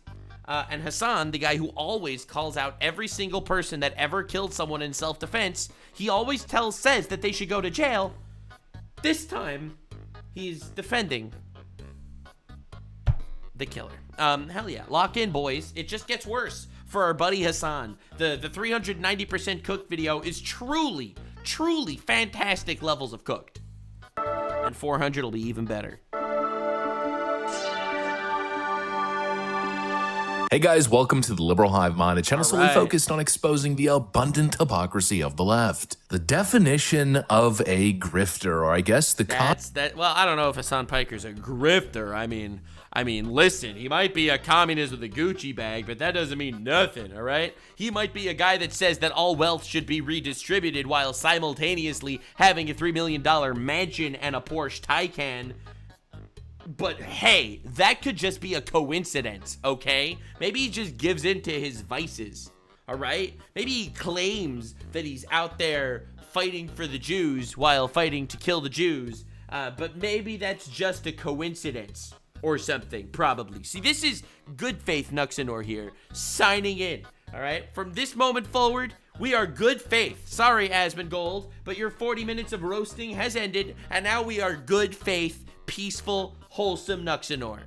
And Hasan, the guy who always calls out every single person that ever killed someone in self-defense, he always says that they should go to jail. This time, he's defending the killer. Hell yeah. Lock in, boys. It just gets worse for our buddy Hasan. The 390% cooked video is truly, truly fantastic levels of cooked. And 400 will be even better. Hey guys, welcome to the Liberal Hive Mind, a channel solely focused on exposing the abundant hypocrisy of the left. The definition of a grifter, or I guess the well, I don't know if Hasan Piker's a grifter. I mean, listen, he might be a communist with a Gucci bag, but that doesn't mean nothing, all right? He might be a guy that says that all wealth should be redistributed while simultaneously having a $3 million mansion and a Porsche Taycan. But hey, that could just be a coincidence, okay? Maybe he just gives in to his vices, all right? Maybe he claims that he's out there fighting for the Jews while fighting to kill the Jews, but maybe that's just a coincidence or something, probably. See, this is good faith Nuxanor here, signing in, all right? From this moment forward, we are good faith. Sorry, Asmongold, but your 40 minutes of roasting has ended, and now we are good faith peaceful, wholesome Nuxanor.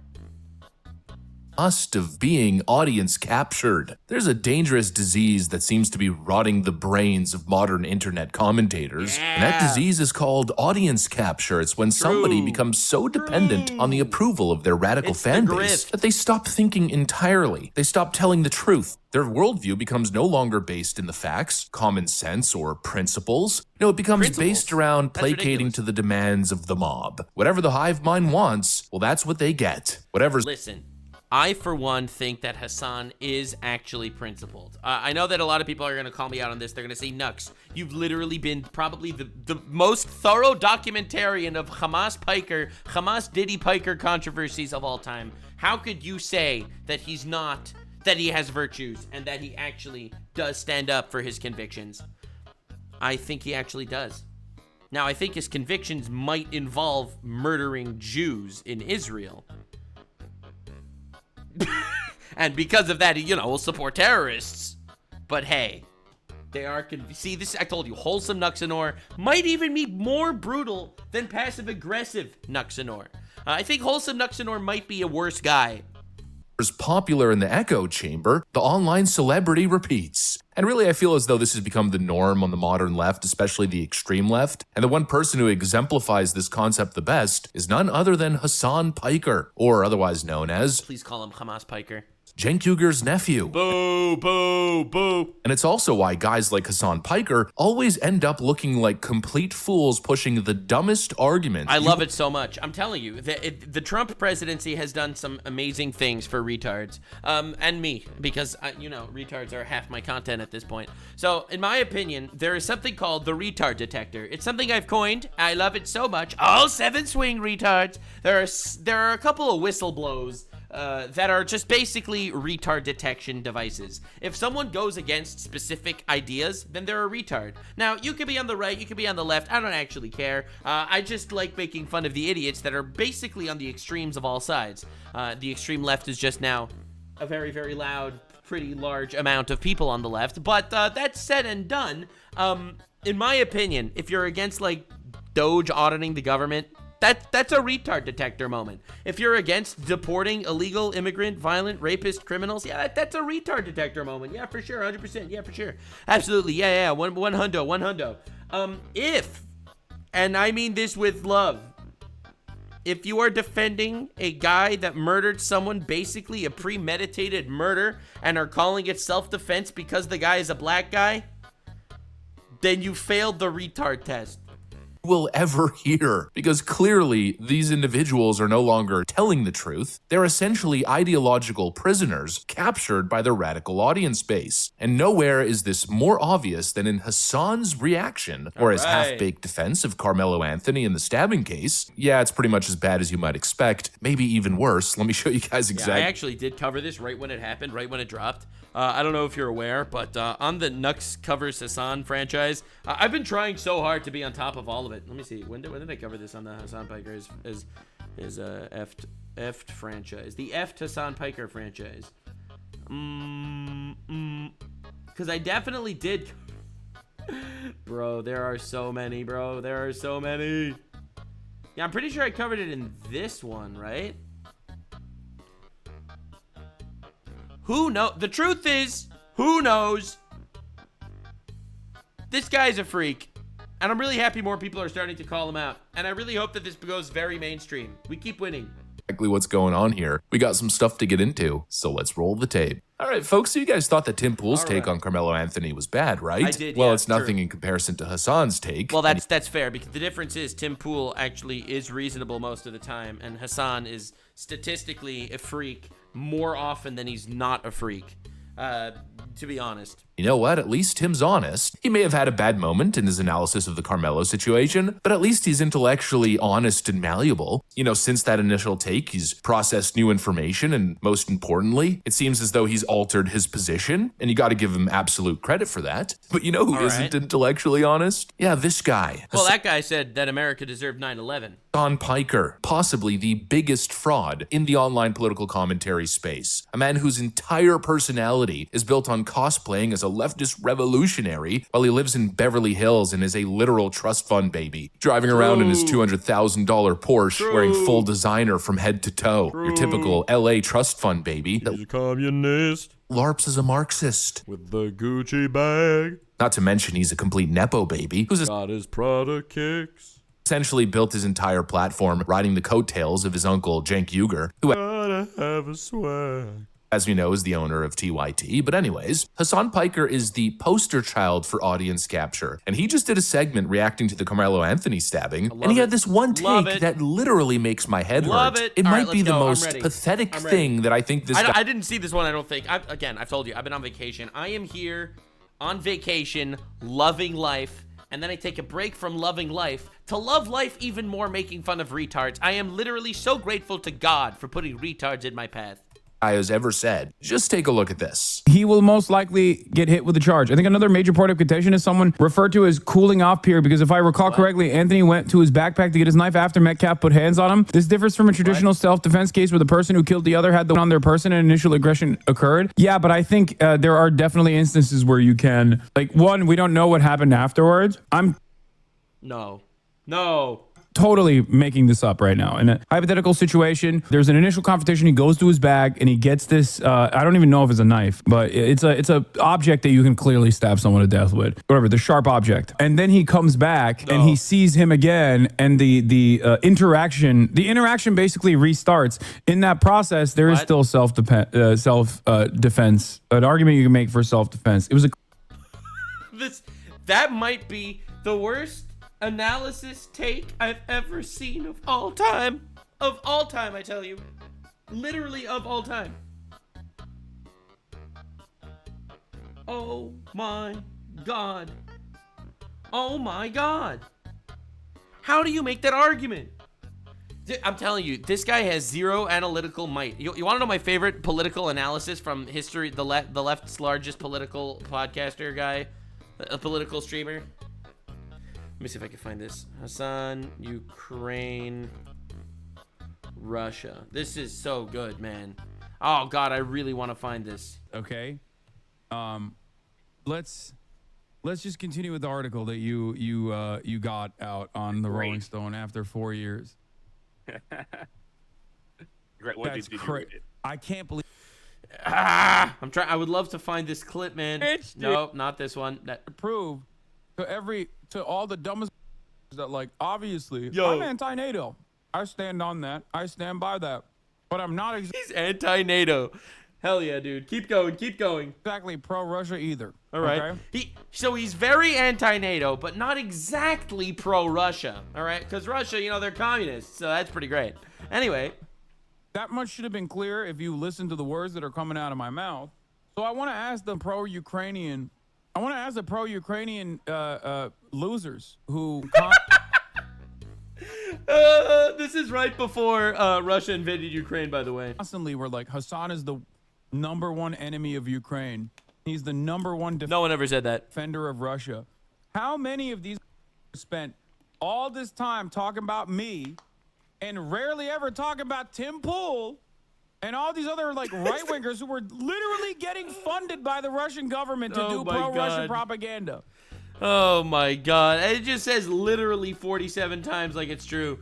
Must of being audience captured. There's a dangerous disease that seems to be rotting the brains of modern internet commentators. And that disease is called audience capture. It's when somebody becomes so dependent on the approval of their radical fan base that they stop thinking entirely. They stop telling the truth. Their worldview becomes no longer based in the facts, common sense, or principles. No, it becomes based around placating to the demands of the mob. Whatever the hive mind wants, well, that's what they get. Whatever's— Listen. I, for one, think that Hasan is actually principled. I know that a lot of people are going to call me out on this. They're going to say, Nux, you've literally been probably the most thorough documentarian of Hamas Diddy Piker controversies of all time. How could you say that he's not, that he has virtues and that he actually does stand up for his convictions? I think he actually does. Now, I think his convictions might involve murdering Jews in Israel. And because of that, he, will support terrorists. But hey, they are, see, this, I told you, wholesome Nuxanor might even be more brutal than passive-aggressive Nuxanor. I think wholesome Nuxanor might be a worse guy. Popular in the echo chamber, the online celebrity repeats. And really, I feel as though this has become the norm on the modern left, especially the extreme left. And the one person who exemplifies this concept the best is none other than Hasan Piker, or otherwise known as— Please call him Hamas Piker. Cenk Uyghur's nephew. Boo, boo, boo. And it's also why guys like Hasan Piker always end up looking like complete fools pushing the dumbest arguments. I love it so much. I'm telling you, the Trump presidency has done some amazing things for retards. And me, because, retards are half my content at this point. So, in my opinion, there is something called the retard detector. It's something I've coined. I love it so much. All 7 swing retards. There are a couple of whistleblows that are just basically retard detection devices. If someone goes against specific ideas, then they're a retard. Now, you could be on the right, you could be on the left, I don't actually care. I just like making fun of the idiots that are basically on the extremes of all sides. The extreme left is just now a very, very loud, pretty large amount of people on the left. But that said and done, in my opinion, if you're against, like, Doge auditing the government, that's a retard detector moment. If you're against deporting illegal immigrant, violent, rapist criminals, yeah, that's a retard detector moment. Yeah, for sure, 100%. Yeah, for sure. Absolutely. Yeah. One hundo. If, and I mean this with love, if you are defending a guy that murdered someone, basically a premeditated murder, and are calling it self-defense because the guy is a black guy, then you failed the retard test. Will ever hear, because clearly these individuals are no longer telling the truth. They're essentially ideological prisoners captured by their radical audience base. And nowhere is this more obvious than in Hasan's reaction or his half-baked defense of Carmelo Anthony in the stabbing case. Yeah, it's pretty much as bad as you might expect, maybe even worse. Let me show you guys exactly. Yeah, I actually did cover this right when it happened, right when it dropped. I don't know if you're aware, but on the Nux Covers Hasan franchise, I've been trying so hard to be on top of all of it. Let me see. When did I cover this on the Hasan Piker as Eft franchise? The Eft Hasan Piker franchise. Because I definitely did. Bro, there are so many, bro. There are so many. Yeah, I'm pretty sure I covered it in this one, right? Who knows? The truth is, who knows? This guy's a freak. And I'm really happy more people are starting to call him out. And I really hope that this goes very mainstream. We keep winning. Exactly what's going on here. We got some stuff to get into, so let's roll the tape. All right, folks, so you guys thought that Tim Pool's take on Carmelo Anthony was bad, right? I did, well, yeah, it's nothing in comparison to Hasan's take. Well, that's fair, because the difference is Tim Pool actually is reasonable most of the time, and Hasan is statistically a freak more often than he's not a freak, to be honest. You know what? At least Tim's honest. He may have had a bad moment in his analysis of the Carmelo situation, but at least he's intellectually honest and malleable. You know, since that initial take, he's processed new information, and most importantly, it seems as though he's altered his position, and you got to give him absolute credit for that. But you know who isn't intellectually honest? Yeah, this guy. Well, that guy said that America deserved 9/11. Hasan Piker, possibly the biggest fraud in the online political commentary space. A man whose entire personality is built on cosplaying as a leftist revolutionary while he lives in Beverly Hills and is a literal trust fund baby, driving around in his $200,000 Porsche, wearing full designer from head to toe. Your typical LA trust fund baby. He's a communist. LARPs as a Marxist. With the Gucci bag. Not to mention he's a complete Nepo baby who's got his Prada kicks. Essentially built his entire platform riding the coattails of his uncle Cenk Uygur, who gotta have a swag, as we know, is the owner of TYT. But anyways, Hasan Piker is the poster child for audience capture. And he just did a segment reacting to the Carmelo Anthony stabbing. And he had this one take that literally makes my head hurt. It might be the most pathetic thing that I think this guy... I didn't see this one, I don't think. Again, I've told you, I've been on vacation. I am here on vacation, loving life. And then I take a break from loving life to love life even more, making fun of retards. I am literally so grateful to God for putting retards in my path. Has ever said. Just take a look at this. He will most likely get hit with a charge. I think another major point of contention is someone referred to as cooling off period, because if I recall correctly, Anthony went to his backpack to get his knife after Metcalf put hands on him. This differs from a traditional self-defense case where the person who killed the other had the one on their person and initial aggression occurred. Yeah, but I think there are definitely instances where you can, like, one, we don't know what happened afterwards. No. Totally making this up right now. In a hypothetical situation, there's an initial confrontation. He goes to his bag and he gets this. I don't even know if it's a knife, but it's a object that you can clearly stab someone to death with. Whatever, the sharp object. And then he comes back and he sees him again, and the interaction basically restarts. In that process, there is still self-defense. An argument you can make for self-defense. It was that might be the worst analysis take I've ever seen of all time. Of all time, I tell you. Literally of all time. Oh my God. Oh my God. How do you make that argument? I'm telling you, this guy has zero analytical might. You want to know my favorite political analysis from history? The left's largest political podcaster guy, a political streamer. Let me see if I can find this. Hasan, Ukraine, Russia. This is so good, man. Oh God, I really want to find this. Okay. Let's just continue with the article that you got out on the Rolling Stone after 4 years. Great. What did you read it? I can't believe. I'm trying. I would love to find this clip, man. No, not this one. Prove to all the dumbest that, like, obviously, I'm anti-NATO. I stand on that. I stand by that. But I'm not He's anti-NATO. Hell yeah, dude. Keep going. Exactly pro-Russia either. All right. Okay? So he's very anti-NATO, but not exactly pro-Russia. All right? Because Russia, they're communists, so that's pretty great. Anyway. That much should have been clear if you listen to the words that are coming out of my mouth. So I want to ask the pro-Ukrainian losers who... this is right before Russia invaded Ukraine, by the way. Constantly we're like, Hasan is the #1 enemy of Ukraine. He's the #1 no one ever said that. Defender of Russia. How many of these spent all this time talking about me and rarely ever talking about Tim Pool and all these other, like, right-wingers who were literally getting funded by the Russian government to do pro-Russian propaganda? Oh my God. It just says literally 47 times like it's true.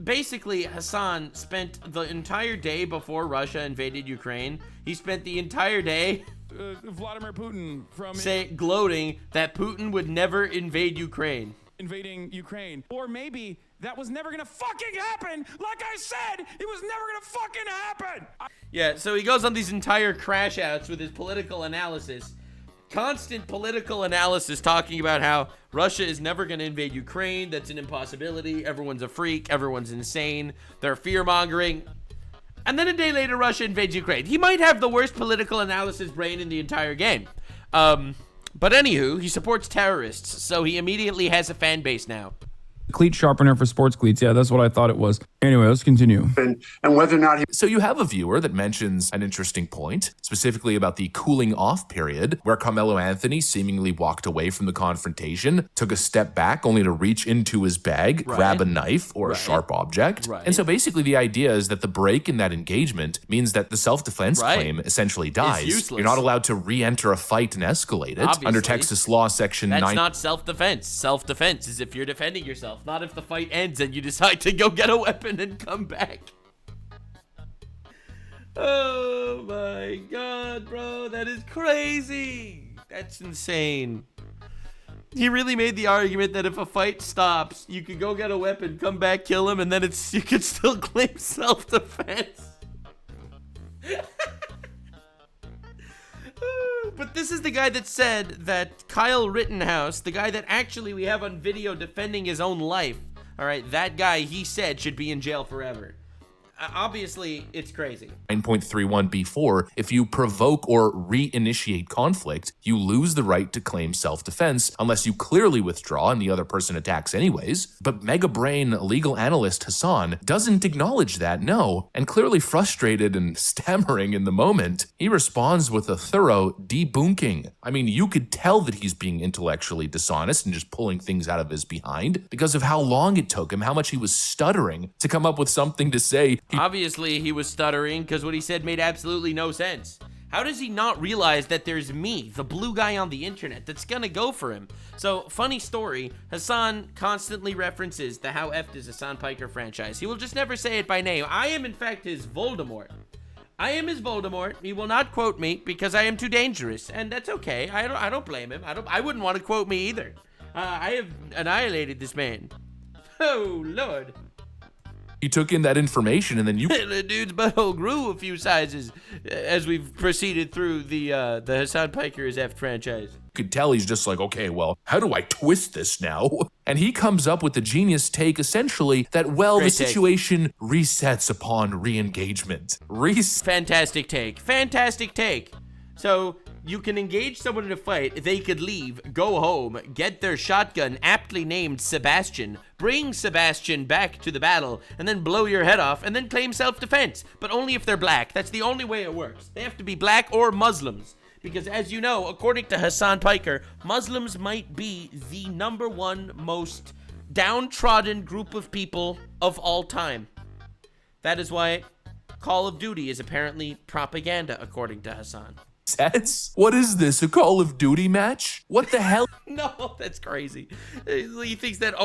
Basically, Hasan spent the entire day before Russia invaded Ukraine. He spent the entire day Vladimir Putin gloating that Putin would never invade Ukraine. Invading Ukraine. Or maybe that was never gonna fucking happen. Like I said, it was never gonna fucking happen. Yeah, so he goes on these entire crash outs with his political analysis. Constant political analysis talking about how Russia is never going to invade Ukraine. That's an impossibility. Everyone's a freak. Everyone's insane. They're fear-mongering. And then a day later, Russia invades Ukraine. He might have the worst political analysis brain in the entire game. But anywho, he supports terrorists, so he immediately has a fan base now. Cleat sharpener for sports cleats. Yeah, that's what I thought it was. Anyway, let's continue. And whether or not he... So you have a viewer that mentions an interesting point, specifically about the cooling off period, where Carmelo Anthony seemingly walked away from the confrontation, took a step back only to reach into his bag, grab a knife or a sharp object. And so basically the idea is that the break in that engagement means that the self-defense claim essentially dies. You're not allowed to re-enter a fight and escalate it. Obviously. Under Texas law section 9. That's not self-defense. Self-defense is if you're defending yourself, not if the fight ends and you decide to go get a weapon and come back. Oh my god, bro, that is crazy. That's insane. He really made the argument that if a fight stops, you could go get a weapon, come back, kill him, and then you could still claim self-defense. But this is the guy that said that Kyle Rittenhouse, the guy that actually we have on video defending his own life, all right, that guy, he said, should be in jail forever. Obviously, it's crazy. 9.31b4, if you provoke or reinitiate conflict, you lose the right to claim self-defense unless you clearly withdraw and the other person attacks anyways. But mega brain legal analyst Hasan doesn't acknowledge that, no. And clearly frustrated and stammering in the moment, he responds with a thorough debunking. I mean, you could tell that he's being intellectually dishonest and just pulling things out of his behind because of how long it took him, how much he was stuttering to come up with something to say. Obviously, he was stuttering because what he said made absolutely no sense. How does he not realize that there's me, the blue guy on the internet, that's gonna go for him? So, funny story, Hasan constantly references the How Effed is Hasan Piker franchise. He will just never say it by name. I am, in fact, his Voldemort. I am his Voldemort. He will not quote me because I am too dangerous, and that's okay. I don't blame him. I wouldn't want to quote me either. I have annihilated this man. Oh, Lord. He took in that information and then you... The dude's butthole grew a few sizes as we've proceeded through the Hasan Piker is F franchise. You could tell he's just like, okay, well, how do I twist this now? And he comes up with the genius take, essentially, that, well, the situation resets upon re-engagement. Fantastic take. Fantastic take. So... you can engage someone in a fight, they could leave, go home, get their shotgun aptly named Sebastian, bring Sebastian back to the battle, and then blow your head off, and then claim self-defense. But only if they're black. That's the only way it works. They have to be black or Muslims. Because as you know, according to Hasan Piker, Muslims might be the #1 most downtrodden group of people of all time. That is why Call of Duty is apparently propaganda, according to Hasan. What is this, a Call of Duty match? What the hell? No, that's crazy. He thinks that,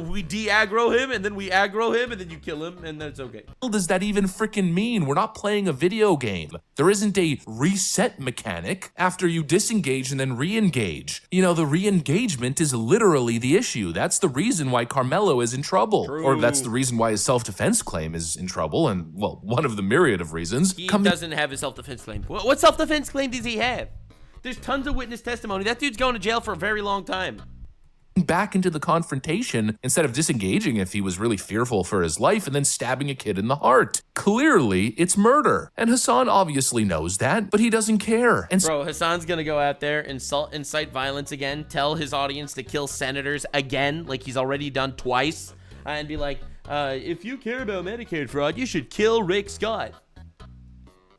we de-aggro him, and then we aggro him, and then you kill him, and that's okay. What does that even freaking mean? We're not playing a video game. There isn't a reset mechanic after you disengage and then re-engage. You know, the re-engagement is literally the issue. That's the reason why Carmelo is in trouble. True. Or that's the reason why his self-defense claim is in trouble, and, well, one of the myriad of reasons. He doesn't have his self-defense claim. What self-defense claim does he have? There's tons of witness testimony. That dude's going to jail for a very long time. Back into the confrontation instead of disengaging if he was really fearful for his life and then stabbing a kid in the heart. Clearly, it's murder. And Hasan obviously knows that, but he doesn't care. And bro, Hasan's gonna go out there, incite violence again, tell his audience to kill senators again, like he's already done twice, and be like, if you care about Medicaid fraud, you should kill Rick Scott.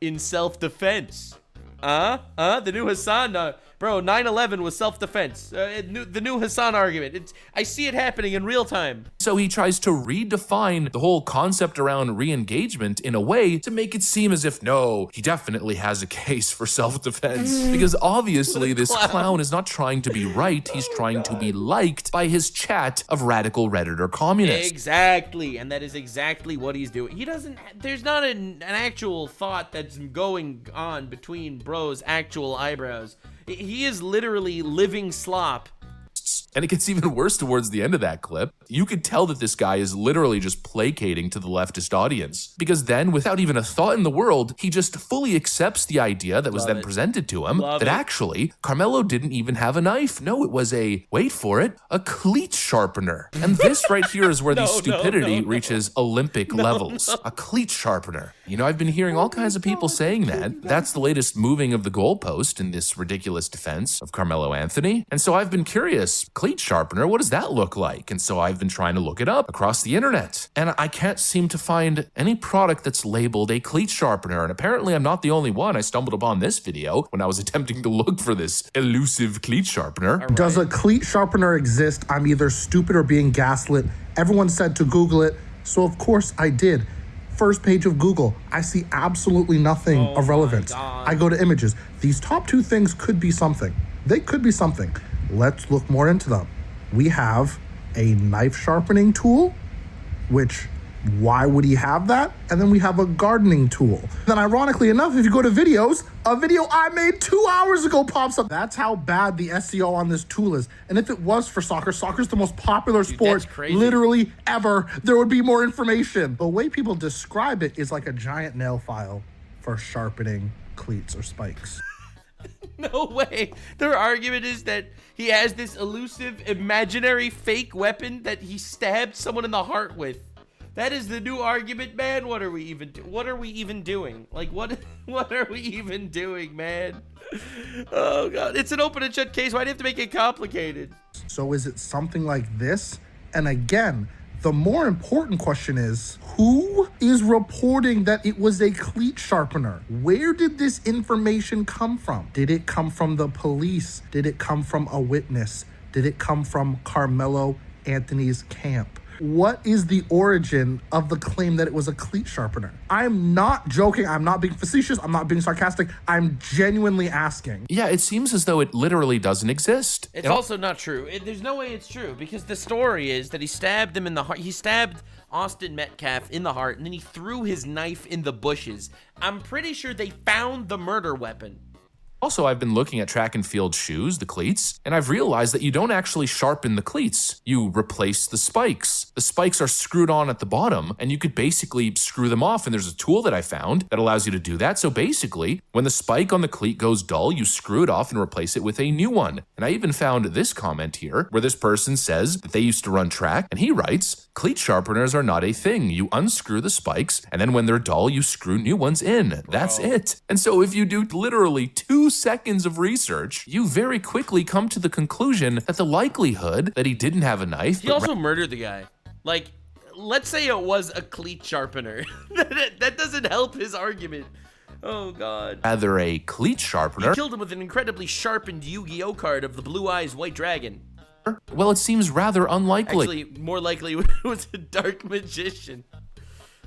In self-defense. The new Hasan, bro, 9/11 was self-defense. The new Hasan argument. I see it happening in real time. So he tries to redefine the whole concept around re-engagement in a way to make it seem as if, no, he definitely has a case for self-defense. Because obviously this clown is not trying to be right, he's trying to be liked by his chat of radical Redditor communists. Exactly, and that is exactly what he's doing. There's not an actual thought that's going on between bro's actual eyebrows. He is literally living slop. And it gets even worse towards the end of that clip. You could tell that this guy is literally just placating to the leftist audience. Because then, without even a thought in the world, he just fully accepts the idea that was then presented to him that actually, Carmelo didn't even have a knife. No, it was a, wait for it, a cleat sharpener. And this right here is where the stupidity reaches Olympic levels. A cleat sharpener. You know, I've been hearing all kinds of people saying that. That's the latest moving of the goalpost in this ridiculous defense of Carmelo Anthony. And so I've been curious, cleat sharpener, what does that look like? And so I've been trying to look it up across the internet, and I can't seem to find any product that's labeled a cleat sharpener, and apparently I'm not the only one. I stumbled upon this video when I was attempting to look for this elusive cleat sharpener. Right. Does a cleat sharpener exist? I'm either stupid or being gaslit. Everyone said to Google it, so of course I did. First page of Google, I see absolutely nothing of relevance. I go to images. These top two things could be something. They could be something. Let's look more into them. We have a knife sharpening tool, which, why would he have that? And then we have a gardening tool. Then ironically enough, if you go to videos, a video I made 2 hours ago pops up. That's how bad the SEO on this tool is. And if it was for soccer, soccer's the most popular sport literally ever, there would be more information. The way people describe it is like a giant nail file for sharpening cleats or spikes. No way. Their argument is that he has this elusive, imaginary, fake weapon that he stabbed someone in the heart with. That is the new argument, man. What are we even doing? Like, what are we even doing, man? Oh God, it's an open and shut case. Why do you have to make it complicated? So is it something like this? And again, the more important question is, who is reporting that it was a cleat sharpener? Where did this information come from? Did it come from the police? Did it come from a witness? Did it come from Carmelo Anthony's camp? What is the origin of the claim that it was a cleat sharpener? I'm not joking. I'm not being facetious. I'm not being sarcastic. I'm genuinely asking. Yeah, it seems as though it literally doesn't exist. It's also not true. There's no way it's true, because the story is that he stabbed him in the heart. He stabbed Austin Metcalf in the heart, and then he threw his knife in the bushes. I'm pretty sure they found the murder weapon. Also, I've been looking at track and field shoes, the cleats, and I've realized that you don't actually sharpen the cleats. You replace the spikes. The spikes are screwed on at the bottom, and you could basically screw them off, and there's a tool that I found that allows you to do that. So basically, when the spike on the cleat goes dull, you screw it off and replace it with a new one. And I even found this comment here, where this person says that they used to run track, and he writes, "Cleat sharpeners are not a thing. You unscrew the spikes, and then when they're dull, you screw new ones in. That's it." And so if you do literally 2 seconds of research, you very quickly come to the conclusion that the likelihood that he didn't have a knife— He also murdered the guy. Like, let's say it was a cleat sharpener. That doesn't help his argument. Oh God. Rather a cleat sharpener. He killed him with an incredibly sharpened Yu-Gi-Oh card of the Blue Eyes White Dragon. Well, it seems rather unlikely. Actually, more likely it was a dark magician.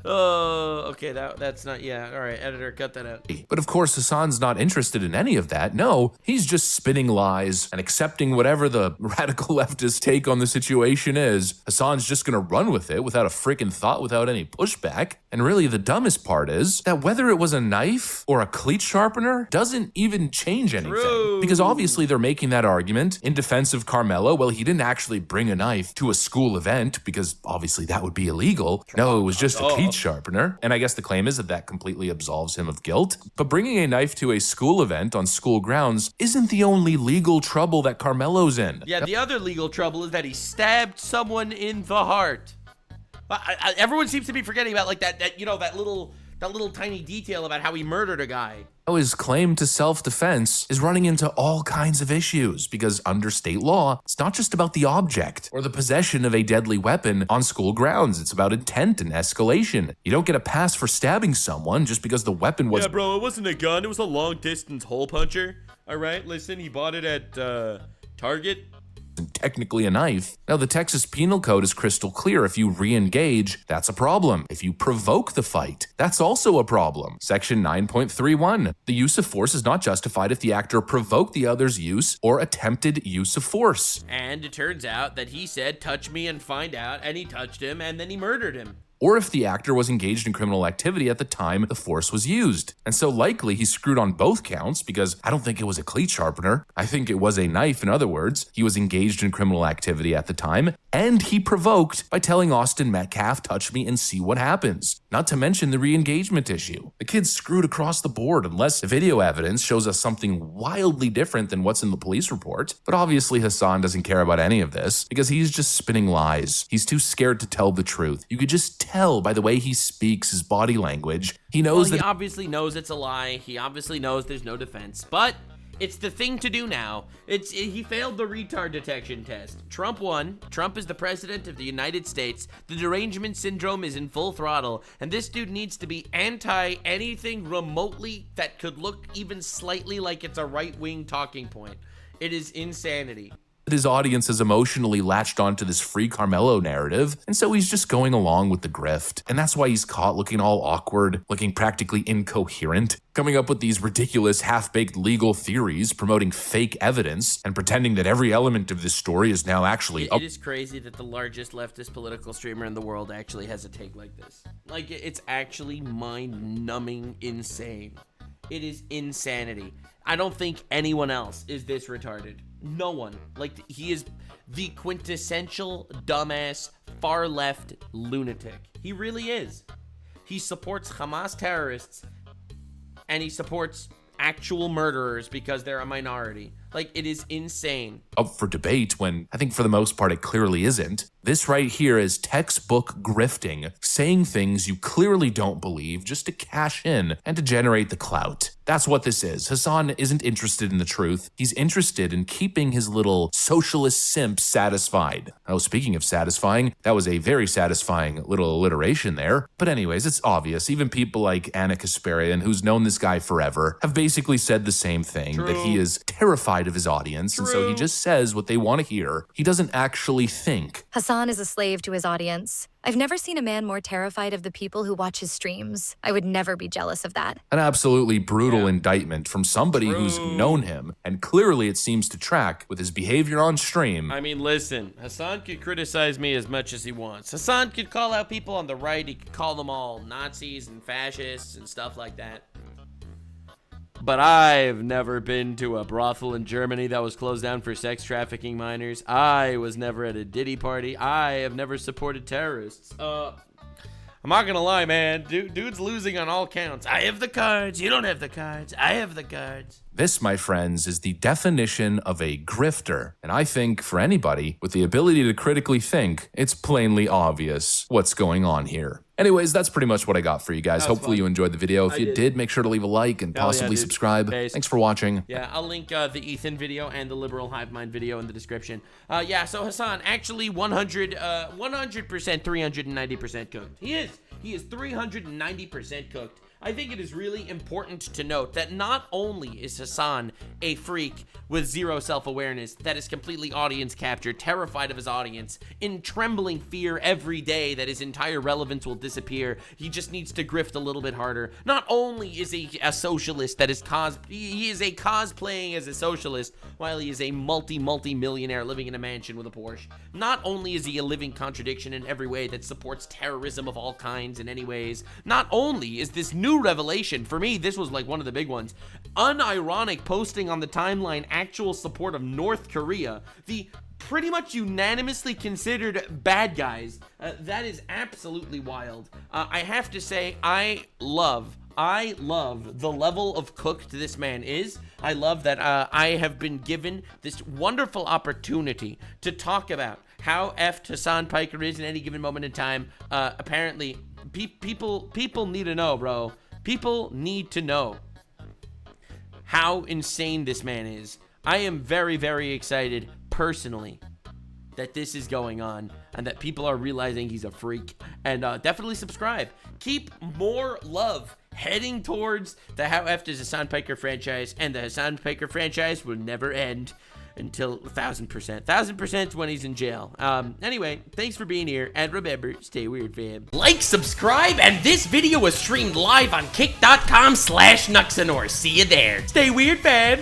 Oh, okay, that's not, yeah, all right, editor, cut that out. But of course, Hasan's not interested in any of that. No, he's just spinning lies and accepting whatever the radical leftist take on the situation is. Hasan's just gonna run with it without a freaking thought, without any pushback. And really, the dumbest part is that whether it was a knife or a cleat sharpener doesn't even change anything. True. Because obviously they're making that argument in defense of Carmelo. Well, he didn't actually bring a knife to a school event because obviously that would be illegal. No, it was just a cleat sharpener, and I guess the claim is that that completely absolves him of guilt. But bringing a knife to a school event on school grounds isn't the only legal trouble that Carmelo's in. Yeah, the other legal trouble is that he stabbed someone in the heart. Everyone seems to be forgetting about like that you know, that little tiny detail about how he murdered a guy. His claim to self-defense is running into all kinds of issues because under state law, it's not just about the object or the possession of a deadly weapon on school grounds. It's about intent and escalation. You don't get a pass for stabbing someone just because the weapon was— Yeah, bro, it wasn't a gun. It was a long-distance hole puncher. All right, listen, he bought it at Target. Technically a knife. Now, the Texas Penal Code is crystal clear. If you re-engage, that's a problem. If you provoke the fight, that's also a problem. Section 9.31. The use of force is not justified if the actor provoked the other's use or attempted use of force. And it turns out that he said, "Touch me and find out," and he touched him, and then he murdered him. Or if the actor was engaged in criminal activity at the time the force was used. And so likely he screwed on both counts because I don't think it was a cleat sharpener. I think it was a knife. In other words, he was engaged in criminal activity at the time, and he provoked by telling Austin Metcalf, "Touch me and see what happens." Not to mention the re-engagement issue. The kid's screwed across the board unless the video evidence shows us something wildly different than what's in the police report. But obviously Hasan doesn't care about any of this because he's just spinning lies. He's too scared to tell the truth. You could just tell by the way he speaks, his body language. He knows He obviously knows it's a lie. He obviously knows there's no defense, but It's the thing to do now. He failed the retard detection test. Trump won. Trump is the president of the United States. The derangement syndrome is in full throttle, and this dude needs to be anti anything remotely that could look even slightly like it's a right-wing talking point. It is insanity. His audience is emotionally latched onto this free Carmelo narrative, and so he's just going along with the grift. And that's why he's caught looking all awkward, looking practically incoherent, coming up with these ridiculous half-baked legal theories, promoting fake evidence, and pretending that every element of this story is now actually It is crazy that the largest leftist political streamer in the world actually has a take like this. Like, it's actually mind-numbing insane. It is insanity. I don't think anyone else is this retarded. No one. Like, he is the quintessential dumbass far left lunatic. He really is. He supports Hamas terrorists and he supports actual murderers because they're a minority. Like, it is insane. Up for debate when I think for the most part it clearly isn't. This right here is textbook grifting, saying things you clearly don't believe just to cash in and to generate the clout. That's what this is. Hasan isn't interested in the truth. He's interested in keeping his little socialist simp satisfied. Oh, speaking of satisfying, that was a very satisfying little alliteration there. But anyways, it's obvious. Even people like Anna Kasparian, who's known this guy forever, have basically said the same thing, that he is terrified of his audience, and so he just says what they want to hear. He doesn't actually think. Hasan is a slave to his audience. I've never seen a man more terrified of the people who watch his streams. I would never be jealous of that. An absolutely brutal indictment from somebody who's known him, and clearly it seems to track with his behavior on stream. I mean, listen, Hasan could criticize me as much as he wants. Hasan could call out people on the right. He could call them all Nazis and fascists and stuff like that. But I've never been to a brothel in Germany that was closed down for sex trafficking minors. I was never at a Diddy party. I have never supported terrorists. I'm not gonna lie, man. Dude's losing on all counts. I have the cards. You don't have the cards. I have the cards. This, my friends, is the definition of a grifter. And I think for anybody with the ability to critically think, it's plainly obvious what's going on here. Anyways, that's pretty much what I got for you guys. Hopefully you enjoyed the video. If you did, make sure to leave a like and possibly subscribe. Thanks for watching. Yeah, I'll link the Ethan video and the Liberal Hive Mind video in the description. Yeah, so Hasan, actually 100%, 390% cooked. He is 390% cooked. I think it is really important to note that not only is Hasan a freak with zero self-awareness that is completely audience captured, terrified of his audience, in trembling fear every day that his entire relevance will disappear, he just needs to grift a little bit harder. Not only is he a socialist that is he is a cosplaying as a socialist while he is a multi-millionaire living in a mansion with a Porsche. Not only is he a living contradiction in every way that supports terrorism of all kinds in any ways, not only is this new revelation, for me, this was like one of the big ones, unironic posting on the timeline actual support of North Korea, the pretty much unanimously considered bad guys. That is absolutely wild. I have to say, I love the level of cooked this man is. I love that I have been given this wonderful opportunity to talk about how effed Hasan Piker is in any given moment in time. Apparently, people need to know, bro. People need to know how insane this man is. I am very, very excited, personally, that this is going on and that people are realizing he's a freak. And definitely subscribe. Keep more love heading towards the How Effed is Hasan Piker franchise, and the Hasan Piker franchise will never end until 1000%. 1000% when he's in jail. Anyway, thanks for being here, and remember, stay weird, fam. Like, subscribe, and this video was streamed live on kick.com/Nuxanor. See you there. Stay weird, fam.